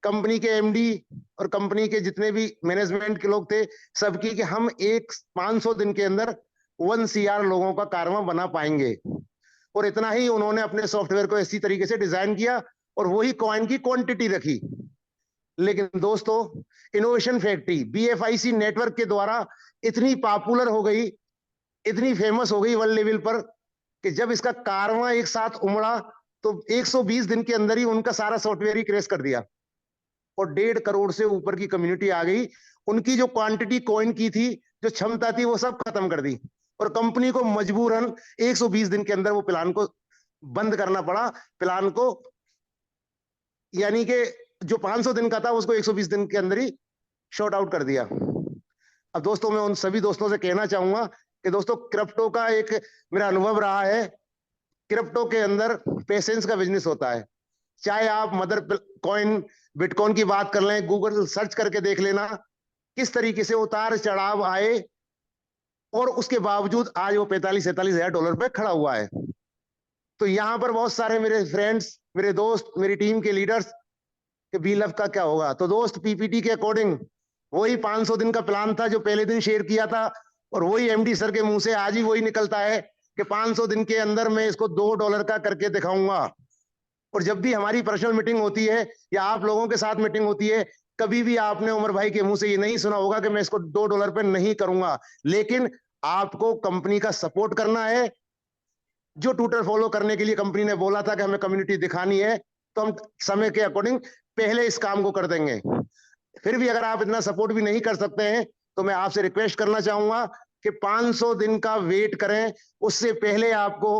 कंपनी के एमडी और कंपनी के जितने भी मैनेजमेंट के लोग थे सबकी, कि हम एक 500 दिन के अंदर 1 CR लोगों का कारवां बना पाएंगे। और इतना ही उन्होंने अपने सॉफ्टवेयर को इसी तरीके से डिजाइन किया और वही कॉइन की क्वांटिटी रखी। लेकिन दोस्तों, इनोवेशन फैक्ट्री BFIC नेटवर्क के द्वारा इतनी पॉपुलर हो गई, इतनी फेमस हो गई वर्ल्ड लेवल पर, कि जब इसका कारवां एक साथ उमड़ा तो 120 दिन के अंदर ही उनका सारा सॉफ्टवेयर ही क्रैश कर दिया और 1.5 करोड़ से ऊपर की कम्युनिटी आ गई। उनकी जो क्वांटिटी कॉइन की थी, जो क्षमता थी, वो सब खत्म कर दी और कंपनी को मजबूरन 120 दिन के अंदर वो प्लान को बंद करना पड़ा। प्लान को यानी कि जो 500 दिन का था उसको 120 दिन के अंदर ही शॉर्ट आउट कर दिया। अब दोस्तों, मैं उन सभी दोस्तों से कहना चाहूंगा कि दोस्तों, क्रिप्टो का एक मेरा अनुभव रहा है। क्रिप्टो के अंदर पेशेंस का बिजनेस होता है। चाहे आप मदर कॉइन बिटकॉइन की बात कर लें, गूगल सर्च करके देख लेना किस तरीके से उतार चढ़ाव आए, और उसके बावजूद आज वो 45-47 हजार डॉलर पे खड़ा हुआ है। तो यहां पर बहुत सारे मेरे फ्रेंड्स, मेरे दोस्त, मेरी टीम के लीडर्स कि बी लव का क्या होगा। तो दोस्त, पीपीटी के अकॉर्डिंग वही 500 दिन का प्लान था जो पहले दिन शेयर किया था, और वही एमडी सर के मुंह से आज ही वही निकलता है कि 500 दिन के अंदर मैं इसको $2 का करके दिखाऊंगा। और जब भी हमारी पर्सनल मीटिंग होती है या आप लोगों के साथ मीटिंग होती है, कभी भी आपने उमर भाई के मुंह से ये नहीं सुना होगा कि मैं इसको $2 पे नहीं करूंगा। लेकिन आपको कंपनी का सपोर्ट करना है। जो ट्विटर फॉलो करने के लिए कंपनी ने बोला था कि हमें कम्युनिटी दिखानी है, तो हम समय के अकॉर्डिंग पहले इस काम को कर देंगे। फिर भी अगर आप इतना सपोर्ट भी नहीं कर सकते हैं, तो मैं आपसे रिक्वेस्ट करना चाहूंगा कि 500 दिन का वेट करें। उससे पहले आपको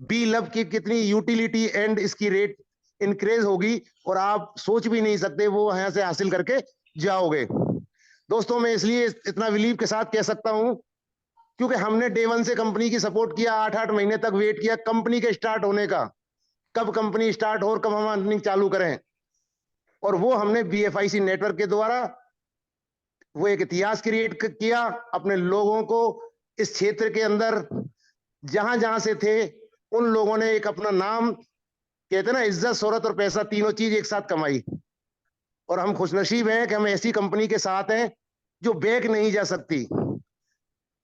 बी लव की कितनी यूटिलिटी एंड इसकी रेट इंक्रीज होगी और आप सोच भी नहीं सकते वो यहां से हासिल करके जाओगे। दोस्तों, मैं इसलिए इतना बिलीव के साथ कह सकता हूं क्योंकि हमने डे 1 से कंपनी की सपोर्ट किया, 8-8 महीने तक वेट किया कंपनी के स्टार्ट होने का, कब कंपनी स्टार्ट हो और कब हम अर्निंग चालू करें। और वो हमने BFIC नेटवर्क के द्वारा वो एक इतिहास क्रिएट किया। अपने लोगों को इस क्षेत्र के अंदर जहां जहां से थे उन लोगों ने एक अपना नाम, कहते ना, इज्जत, शोहरत और पैसा, तीनों चीज एक साथ कमाई। और हम खुशनसीब हैं कि हम ऐसी कंपनी के साथ हैं जो बैक नहीं जा सकती।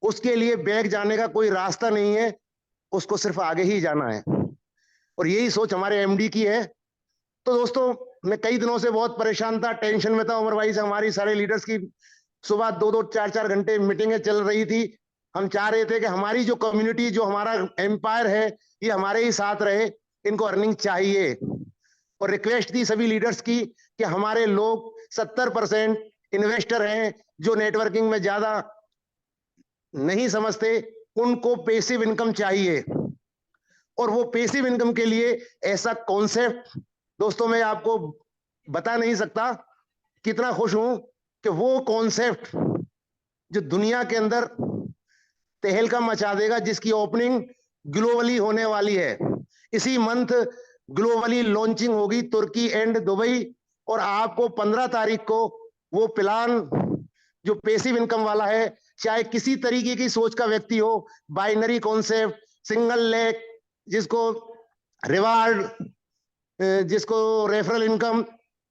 उसके लिए बैक जाने का कोई रास्ता नहीं है, उसको सिर्फ आगे ही जाना है। और यही सोच हमारे एमडी की है। तो दोस्तों, मैं कई दिनों से बहुत परेशान था, टेंशन में था। उमर भाई से हमारी सारे लीडर्स की सुबह 2-2, 4-4 घंटे मीटिंगें चल रही थी। हम चाह रहे थे कि हमारी जो कम्युनिटी, जो हमारा एम्पायर है, ये हमारे ही साथ रहे, इनको अर्निंग चाहिए। और रिक्वेस्ट थी सभी लीडर्स की कि हमारे लोग 70% इन्वेस्टर हैं जो नेटवर्किंग में ज्यादा नहीं समझते, उनको पैसिव इनकम चाहिए। और वो पैसिव इनकम के लिए ऐसा कॉन्सेप्ट, दोस्तों मैं आपको बता नहीं सकता कितना खुश हूं कि वो कॉन्सेप्ट जो दुनिया के अंदर तहलका मचा देगा, जिसकी ओपनिंग ग्लोबली होने वाली है। इसी मंथ ग्लोबली लॉन्चिंग होगी तुर्की एंड दुबई। और आपको 15 तारीख को वो प्लान जो पैसिव इनकम वाला है, चाहे किसी तरीके की सोच का व्यक्ति हो, बाइनरी कॉन्सेप्ट, सिंगल लेग, जिसको रिवार्ड, जिसको रेफरल इनकम,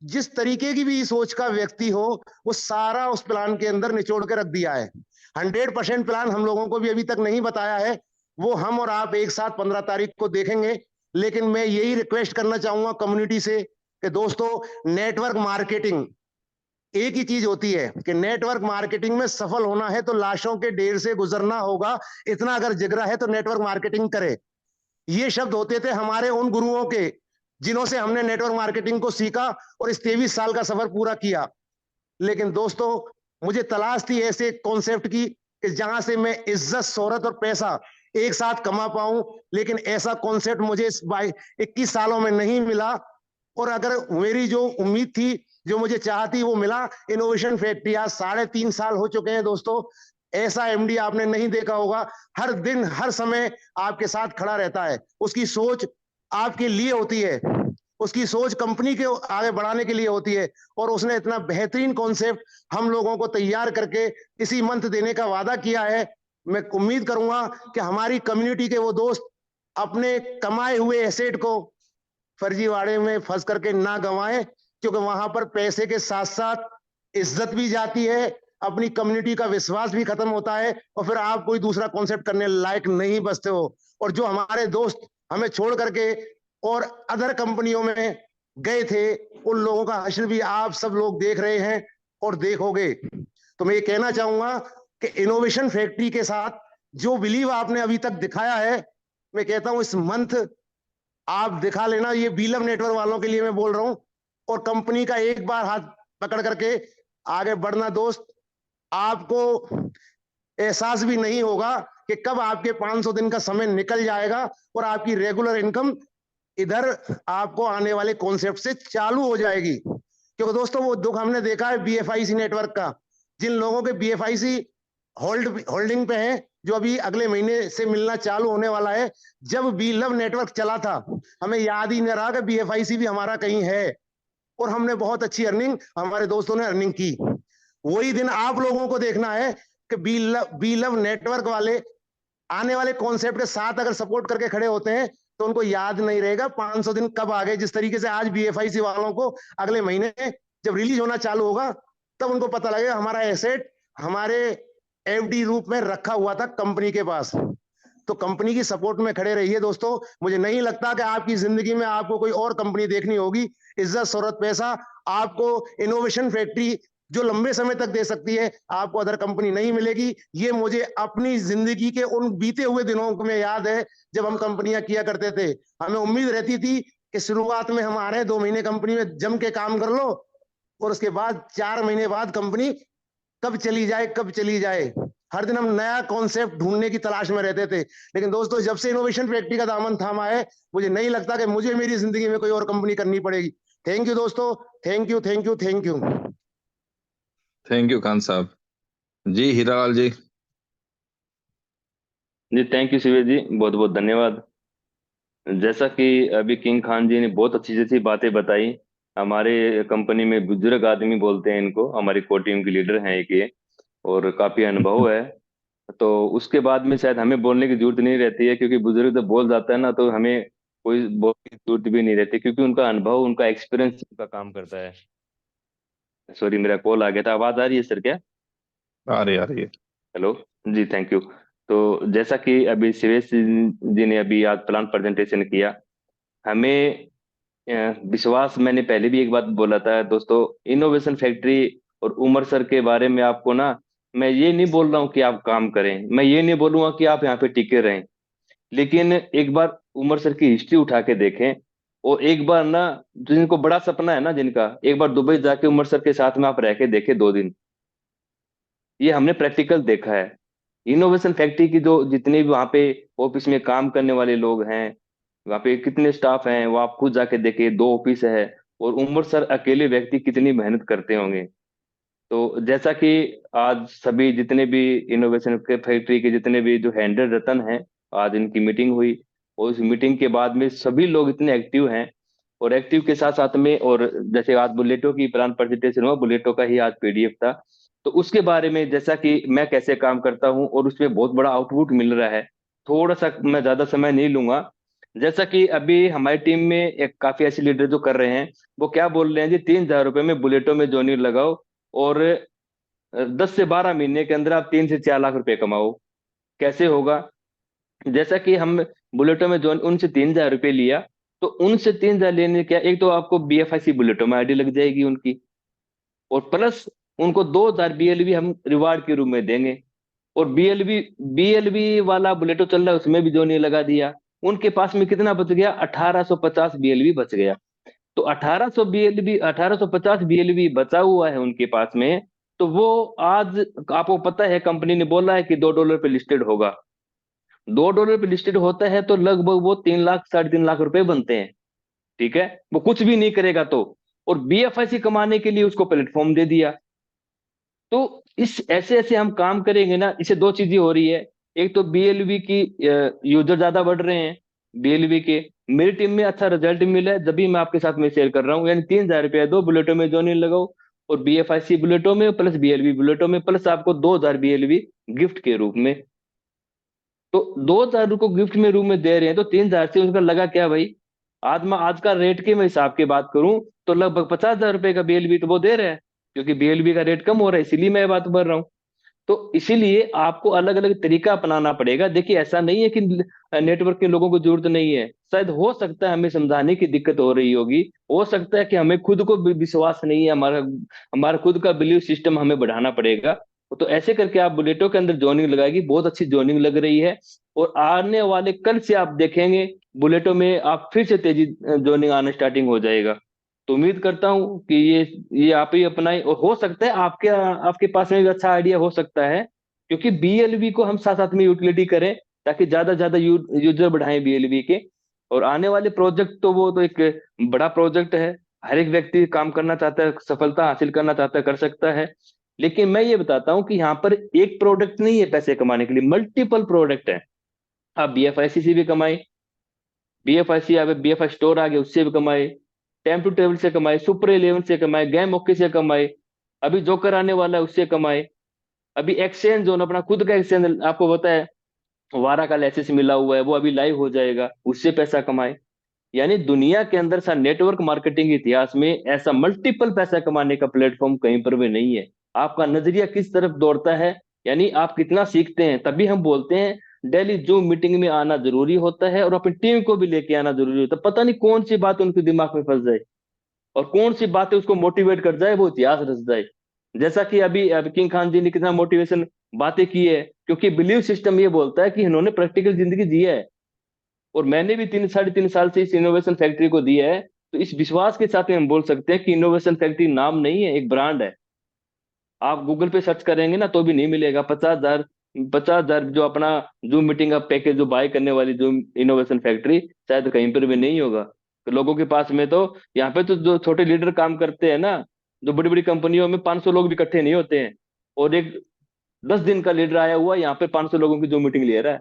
जिस तरीके की भी सोच का व्यक्ति हो, वो सारा उस प्लान के अंदर निचोड़ के रख दिया है। 100% प्लान हम लोगों को भी अभी तक नहीं बताया है, वो हम और आप एक साथ 15 तारीख को देखेंगे। लेकिन मैं यही रिक्वेस्ट करना चाहूंगा कम्युनिटी से कि दोस्तों, नेटवर्क मार्केटिंग एक ही चीज होती है कि नेटवर्क मार्केटिंग में सफल होना है तो लाशों के ढेर से गुजरना होगा, इतना अगर जिगरा है तो नेटवर्क मार्केटिंग करे। ये शब्द होते थे हमारे उन गुरुओं के जिन्हों से हमने नेटवर्क मार्केटिंग को सीखा और इस 23 साल का सफर पूरा किया। लेकिन दोस्तों, मुझे तलाश थी ऐसे कॉन्सेप्ट की कि जहां से मैं इज्जत, शोहरत और पैसा एक साथ कमा पाऊं, लेकिन ऐसा कॉन्सेप्ट मुझे इस 21 सालों में नहीं मिला। और अगर मेरी जो उम्मीद थी, जो मुझे चाहती, वो मिला। इनोवेशन फैक्ट्री आज 3.5 साल हो चुके हैं दोस्तों। ऐसा एमडी आपने नहीं देखा होगा। हर दिन हर समय आपके साथ खड़ा रहता है, उसकी सोच आपके लिए होती है, उसकी सोच कंपनी के आगे बढ़ाने के लिए होती है। और उसने इतना बेहतरीन कॉन्सेप्ट हम लोगों को तैयार करके इसी मंथ देने का वादा किया है। मैं उम्मीद करूंगा कि हमारी कम्युनिटी के वो दोस्त अपने कमाए हुए एसेट को फर्जीवाड़े में फंस करके ना गंवाएं, क्योंकि वहां पर पैसे के साथ साथ इज्जत भी जाती है, अपनी कम्युनिटी का विश्वास भी खत्म होता है, और फिर आप कोई दूसरा कॉन्सेप्ट करने लायक नहीं बचते हो। और जो हमारे दोस्त हमें छोड़ करके और अदर कंपनियों में गए थे, उन लोगों का हश्र भी आप सब लोग देख रहे हैं और देखोगे। तो मैं ये कहना चाहूंगा कि इनोवेशन फैक्ट्री के साथ जो बिलीव आपने अभी तक दिखाया है, मैं कहता हूं इस मंथ आप दिखा लेना। ये बीलव नेटवर्क वालों के लिए मैं बोल रहा हूं। और कंपनी का एक बार हाथ पकड़ करके आगे बढ़ना दोस्त, आपको एहसास भी नहीं होगा कि कब आपके 500 दिन का समय निकल जाएगा और आपकी रेगुलर इनकम इधर आपको आने वाले कॉन्सेप्ट से चालू हो जाएगी। क्योंकि दोस्तों, वो दुख हमने देखा है बीएफआईसी नेटवर्क का। जिन लोगों के बीएफआईसी होल्डिंग पे हैं, जो अभी अगले महीने से मिलना चालू होने वाला है। जब बीलव नेटवर्क चला था, हमें याद ही नहीं रहा कि बीएफआईसी भी हमारा कहीं है, और हमने बहुत अच्छी अर्निंग, हमारे दोस्तों ने अर्निंग की। वही दिन आप लोगों को देखना है कि बीलव नेटवर्क वाले आने वाले कॉन्सेप्ट के साथ अगर सपोर्ट करके खड़े होते हैं, तो उनको याद नहीं रहेगा 500 दिन कब आ गए। जिस तरीके से आज बीएफआईसी वालों को अगले महीने जब रिलीज होना चालू होगा, तब उनको पता लगेगा हमारा एसेट हमारे एफडी रूप में रखा हुआ था कंपनी के पास। तो कंपनी की सपोर्ट में खड़े रहिए दोस्तों। मुझे नहीं लगता कि आपकी जिंदगी में आपको कोई और कंपनी देखनी होगी। इज्जत, शोहरत, पैसा आपको इनोवेशन फैक्ट्री जो लंबे समय तक दे सकती है, आपको अदर कंपनी नहीं मिलेगी। ये मुझे अपनी जिंदगी के उन बीते हुए दिनों में याद है, जब हम कंपनियां किया करते थे। हमें उम्मीद रहती थी कि शुरुआत में हम आ रहे हैं, 2 महीने कंपनी में जम के काम कर लो, और उसके बाद 4 महीने बाद कंपनी कब चली जाए, कब चली जाए। हर दिन हम नया कॉन्सेप्ट ढूंढने की तलाश में रहते थे। लेकिन दोस्तों, जब से इनोवेशन फैक्ट्री का दामन थामा है, मुझे नहीं लगता कि मुझे मेरी जिंदगी में कोई और कंपनी करनी पड़ेगी। थैंक यू दोस्तों, thank you, thank you, thank you. Thank you Khan साहब। जी हीरालाल जी। जी थैंक यू शिवेश जी, बहुत बहुत धन्यवाद। जैसा कि अभी किंग खान जी ने बहुत अच्छी अच्छी बातें बताई। हमारे कंपनी में बुजुर्ग आदमी बोलते हैं इनको, हमारी कोर टीम के लीडर हैं एक ये, और काफी अनुभव है। तो उसके बाद में शायद हमें बोलने की जरूरत नहीं रहती है, क्योंकि बुजुर्ग जब बोल जाता है ना, तो हमें कोई बोलने की जरूरत भी नहीं रहती, क्योंकि उनका अनुभव, उनका एक्सपीरियंस उनका काम करता है। सॉरी, मेरा कॉल आ गया था। आवाज आ रही है सर क्या? आ रही है। हेलो। जी थैंक यू। तो जैसा कि अभी शिवेश जी ने अभी आज प्लान प्रेजेंटेशन किया, हमें विश्वास, मैंने पहले भी एक बात बोला था दोस्तों, इनोवेशन फैक्ट्री और उमर सर के बारे में आपको ना, मैं ये नहीं बोल रहा हूँ कि आप काम करें, मैं ये नहीं बोलूंगा कि आप यहाँ पे टिके रहें, लेकिन एक बार उमर सर की हिस्ट्री उठा के देखें। और एक बार ना, जिनको बड़ा सपना है ना, जिनका, एक बार दुबई जाके उमर सर के साथ में आप रह के देखे 2 दिन। ये हमने प्रैक्टिकल देखा है। इनोवेशन फैक्ट्री की जो जितने भी वहाँ पे ऑफिस में काम करने वाले लोग हैं, वहाँ पे कितने स्टाफ हैं, वो आप खुद जाके देखिए, 2 ऑफिस है, और उमर सर अकेले व्यक्ति कितनी मेहनत करते होंगे। तो जैसा कि आज सभी जितने भी इनोवेशन के फैक्ट्री के जितने भी जो हैंडल रतन हैं, आज इनकी मीटिंग हुई, और उस मीटिंग के बाद में सभी लोग इतने एक्टिव हैं। और एक्टिव के साथ साथ में, और जैसे आज बुलेटो की प्लान प्रेजेंटेशन हुआ, बुलेटो का ही आज पीडीएफ था, तो उसके बारे में जैसा कि मैं कैसे काम करता हूँ और उसमें बहुत बड़ा आउटपुट मिल रहा है। थोड़ा सा मैं ज्यादा समय नहीं लूंगा। जैसा कि अभी हमारी टीम में एक काफी ऐसे लीडर जो कर रहे हैं, वो क्या बोल रहे हैं जी, 3,000 रुपए में बुलेटो में जॉइनिंग लगाओ, और 10 से 12 महीने के अंदर आप 3 से 4 लाख रुपए कमाओ। कैसे होगा? जैसा कि हम बुलेटो में ज्वाइन, उनसे 3,000 रुपये लिया, तो उनसे 3,000 लेने क्या, एक तो आपको बीएफआईसी बुलेटो में आईडी लग जाएगी उनकी, और प्लस उनको 2,000 BLV हम रिवार्ड के रूप में देंगे। और बीएलबी वाला बुलेटो चल रहा है, उसमें भी जो नहीं लगा दिया। उनके पास में कितना बच गया? 1850 BLV बच गया। तो 1850 बीएलबी बचा हुआ है उनके पास में। तो वो आज, आपको पता है कंपनी ने बोला है कि $2 पे लिस्टेड होगा। $2 पे लिस्टेड होता है तो लगभग वो 3 लाख 3.5 लाख रुपए बनते हैं। ठीक है, वो कुछ भी नहीं करेगा तो। और BFIC कमाने के लिए उसको प्लेटफॉर्म दे दिया। तो इस ऐसे ऐसे हम काम करेंगे ना, इससे दो चीजें हो रही है। एक तो बीएलबी की यूजर ज्यादा बढ़ रहे हैं। बीएलबी के मेरी टीम में अच्छा रिजल्ट मिला है, जब भी मैं आपके साथ में शेयर कर रहा हूँ। यानी 3,000 रुपया दो बुलेटों में जो नहीं लगाओ, और BFIC बुलेटों में प्लस बीएलबी बुलेटों में, प्लस आपको 2,000 BLV गिफ्ट के रूप में। तो 2,000 को गिफ्ट में रूम में दे रहे हैं, तो 3,000 से उनका लगा क्या भाई? आज का रेट के मैं हिसाब की बात करूं तो लगभग 50,000 रुपए का BLV तो वो दे रहे हैं, क्योंकि BLV का रेट कम हो रहा है, इसीलिए मैं ये बात कर रहा हूँ। तो इसीलिए आपको अलग अलग तरीका अपनाना पड़ेगा। देखिए, ऐसा नहीं है कि नेटवर्क के लोगों को जरूरत नहीं है। शायद हो सकता है हमें समझाने की दिक्कत हो रही होगी, हो सकता है कि हमें खुद को भी विश्वास नहीं है, हमारा हमारा खुद का बिलीव सिस्टम हमें बढ़ाना पड़ेगा। तो ऐसे करके आप बुलेटो के अंदर जॉइनिंग लगाएगी, बहुत अच्छी जॉइनिंग लग रही है। और आने वाले कल से आप देखेंगे बुलेटो में आप फिर से तेजी जॉइनिंग आना स्टार्टिंग हो जाएगा। तो उम्मीद करता हूं कि ये आप ही अपनाएं, और हो सकता है आपके आपके पास में भी अच्छा आइडिया हो सकता है, क्योंकि BLV को हम साथ साथ में यूटिलिटी करें, ताकि ज्यादा ज्यादा यूजर बढ़ाएं BLV के। और आने वाले प्रोजेक्ट तो वो तो एक बड़ा प्रोजेक्ट है। हर एक व्यक्ति काम करना चाहता है, सफलता हासिल करना चाहता है, कर सकता है। लेकिन मैं ये बताता हूँ कि यहाँ पर एक प्रोडक्ट नहीं है पैसे कमाने के लिए, मल्टीपल प्रोडक्ट है। आप BFIC से भी कमाए, BFIC आ गए, BFI स्टोर आ गए, उससे भी कमाए, टाइम टू टेबल से कमाए, सुपर 11 से कमाए, गेम ओके से कमाए, अभी जोकर आने वाला है उससे कमाए, अभी एक्सचेंज जोन अपना खुद का एक्सचेंज आपको पता है, वारा का लाइसेंस मिला हुआ है, वो अभी लाइव हो जाएगा, उससे पैसा कमाए। यानी दुनिया के अंदर सा नेटवर्क मार्केटिंग इतिहास में ऐसा मल्टीपल पैसा कमाने का प्लेटफॉर्म कहीं पर भी नहीं है। आपका नजरिया किस तरफ दौड़ता है, यानी आप कितना सीखते हैं। तभी हम बोलते हैं डेली जूम मीटिंग में आना जरूरी होता है, और अपनी टीम को भी लेके आना जरूरी होता है। पता नहीं कौन सी बात उनके दिमाग में फंस जाए, और कौन सी बातें उसको मोटिवेट कर जाए, वो इतिहास रच जाए। जैसा कि अभी किंग खान जी ने कितना मोटिवेशन बातें की है, क्योंकि बिलीव सिस्टम ये बोलता है कि इन्होंने प्रैक्टिकल जिंदगी जी है। और मैंने भी 3 साढ़े 3 साल से इस इनोवेशन फैक्ट्री को दिया है। तो इस विश्वास के साथ में हम बोल सकते हैं कि इनोवेशन फैक्ट्री नाम नहीं है, एक ब्रांड है। आप गूगल पे सर्च करेंगे ना तो भी नहीं मिलेगा। 50,000 जो अपना जूम मीटिंग का पैकेज जो बाय करने वाली जूम इनोवेशन फैक्ट्री, शायद कहीं पर भी नहीं होगा। तो लोगों के पास में तो, यहाँ पे तो जो छोटे लीडर काम करते हैं ना, जो बड़ी बड़ी कंपनियों में 500 लोग भी इकट्ठे नहीं होते हैं, और एक 10 दिन का लीडर आया हुआ यहाँ पे 500 लोगों की जूम मीटिंग ले रहा है।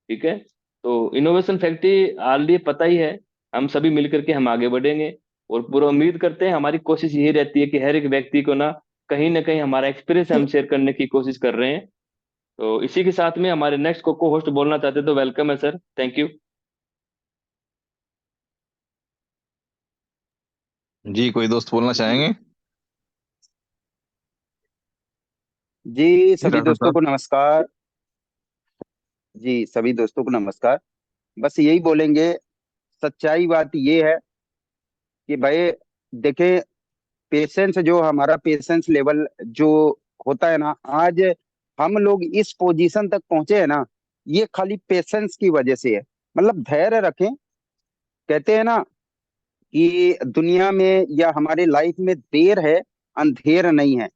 ठीक है, तो इनोवेशन फैक्ट्री ऑलरेडी पता ही है। हम सभी मिलकर के हम आगे बढ़ेंगे, और पूरा उम्मीद करते हैं, हमारी कोशिश यही रहती है कि हर एक व्यक्ति को ना कहीं हमारा एक्सपीरियंस हम शेयर करने की कोशिश कर रहे हैं। तो इसी के साथ में हमारे नेक्स्ट को होस्ट बोलना चाहते हैं तो वेलकम है सर, थैंक यू। जी, कोई दोस्त बोलना चाहेंगे? जी जी सभी राठौर दोस्तों साहब। को नमस्कार। जी सभी दोस्तों को नमस्कार। बस यही बोलेंगे, सच्चाई बात ये है कि भाई देखें, पेशेंस, जो हमारा पेशेंस लेवल जो होता है ना, आज हम लोग इस पोजीशन तक पहुंचे हैं ना, ये खाली पेशेंस की वजह से है। मतलब धैर्य रखें। कहते हैं ना कि दुनिया में या हमारी लाइफ में देर है, अंधेर नहीं है।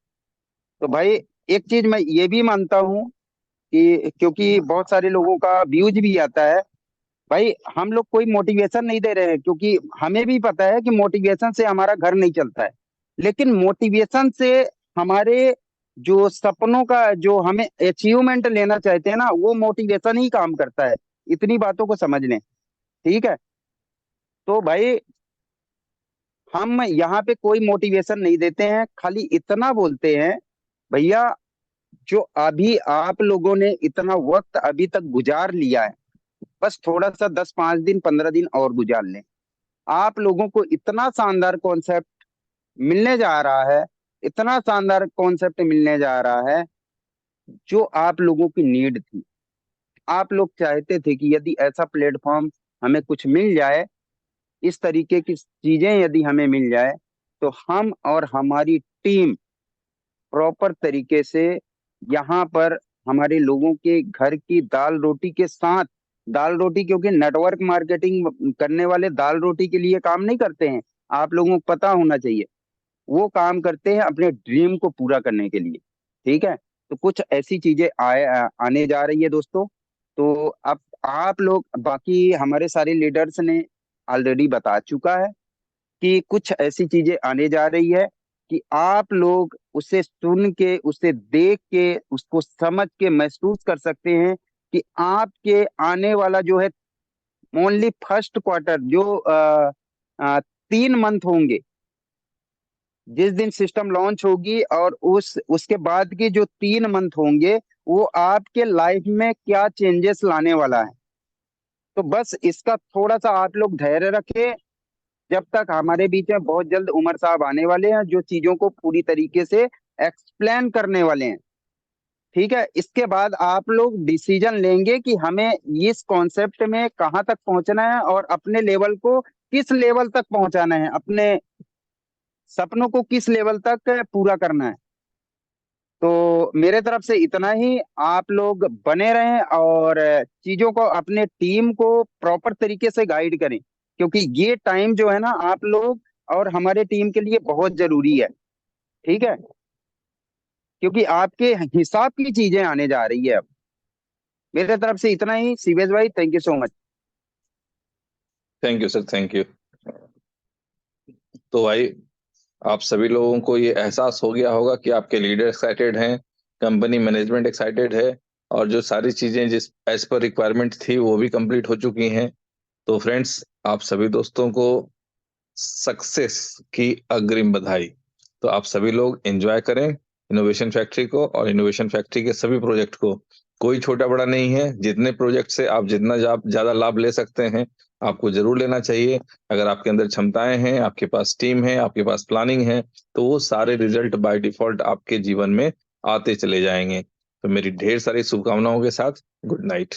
तो भाई एक चीज मैं ये भी मानता हूँ कि क्योंकि बहुत सारे लोगों का व्यूज भी आता है, भाई हम लोग कोई मोटिवेशन नहीं दे रहे हैं, क्योंकि हमें भी पता है कि मोटिवेशन से हमारा घर नहीं चलता है। लेकिन मोटिवेशन से हमारे जो सपनों का, जो हमें अचीवमेंट लेना चाहते हैं ना, वो मोटिवेशन ही काम करता है। इतनी बातों को समझ लें। ठीक है, तो भाई हम यहाँ पे कोई मोटिवेशन नहीं देते हैं, खाली इतना बोलते हैं, भैया जो अभी आप लोगों ने इतना वक्त अभी तक गुजार लिया है, बस थोड़ा सा 10 5 दिन 15 दिन और गुजार लें। आप लोगों को इतना शानदार कॉन्सेप्ट मिलने जा रहा है, इतना शानदार कॉन्सेप्ट मिलने जा रहा है, जो आप लोगों की नीड थी। आप लोग चाहते थे कि यदि ऐसा प्लेटफॉर्म हमें कुछ मिल जाए, इस तरीके की चीजें यदि हमें मिल जाए, तो हम और हमारी टीम प्रॉपर तरीके से यहाँ पर हमारे लोगों के घर की दाल रोटी के साथ, दाल रोटी क्योंकि नेटवर्क मार्केटिंग करने वाले दाल रोटी के लिए काम नहीं करते हैं, आप लोगों को पता होना चाहिए। वो काम करते हैं अपने ड्रीम को पूरा करने के लिए। ठीक है, तो कुछ ऐसी चीजें आने जा रही है दोस्तों। तो अब आप लोग, बाकी हमारे सारे लीडर्स ने ऑलरेडी बता चुका है कि कुछ ऐसी चीजें आने जा रही है कि आप लोग उसे सुन के, उसे देख के, उसको समझ के महसूस कर सकते हैं कि आपके आने वाला जो है ओनली फर्स्ट क्वार्टर, जो 3 मंथ होंगे, जिस दिन सिस्टम लॉन्च होगी और उसके बाद के जो 3 मंथ होंगे, वो आपके लाइफ में क्या चेंजेस लाने वाला है। तो बस इसका थोड़ा सा आप लोग धैर्य रखें। जब तक हमारे बीच में बहुत जल्द उमर साहब आने वाले हैं जो चीजों को पूरी तरीके से एक्सप्लेन करने वाले हैं। ठीक है, इसके बाद आप लोग डिसीजन लेंगे कि हमें इस कॉन्सेप्ट में कहाँ तक पहुंचना है और अपने लेवल को किस लेवल तक पहुंचाना है, अपने सपनों को किस लेवल तक पूरा करना है। तो मेरे तरफ से इतना ही। आप लोग बने रहें और चीजों को, अपने टीम को प्रॉपर तरीके से गाइड करें, क्योंकि ये टाइम जो है ना, आप लोग और हमारे टीम के लिए बहुत जरूरी है। ठीक है, क्योंकि आपके हिसाब की चीजें आने जा रही है अब। मेरे तरफ से इतना ही। सीवेज भाई, thank you so much. Thank you sir, thank you. तो भाई, आप सभी लोगों को ये एहसास हो गया होगा कि आपके लीडर एक्साइटेड हैं, कंपनी मैनेजमेंट एक्साइटेड है, और जो सारी चीजें जिस एज पर रिक्वायरमेंट थी वो भी कंप्लीट हो चुकी हैं। तो फ्रेंड्स, आप सभी दोस्तों को सक्सेस की अग्रिम बधाई। तो आप सभी लोग एंजॉय करें इनोवेशन फैक्ट्री को और इनोवेशन फैक्ट्री के सभी प्रोजेक्ट को। कोई छोटा बड़ा नहीं है, जितने प्रोजेक्ट से आप जितना ज्यादा लाभ ले सकते हैं आपको जरूर लेना चाहिए। अगर आपके अंदर क्षमताएं हैं, आपके पास टीम है, आपके पास प्लानिंग है, तो वो सारे रिजल्ट बाय डिफॉल्ट आपके जीवन में आते चले जाएंगे। तो मेरी ढेर सारी शुभकामनाओं के साथ गुड नाइट।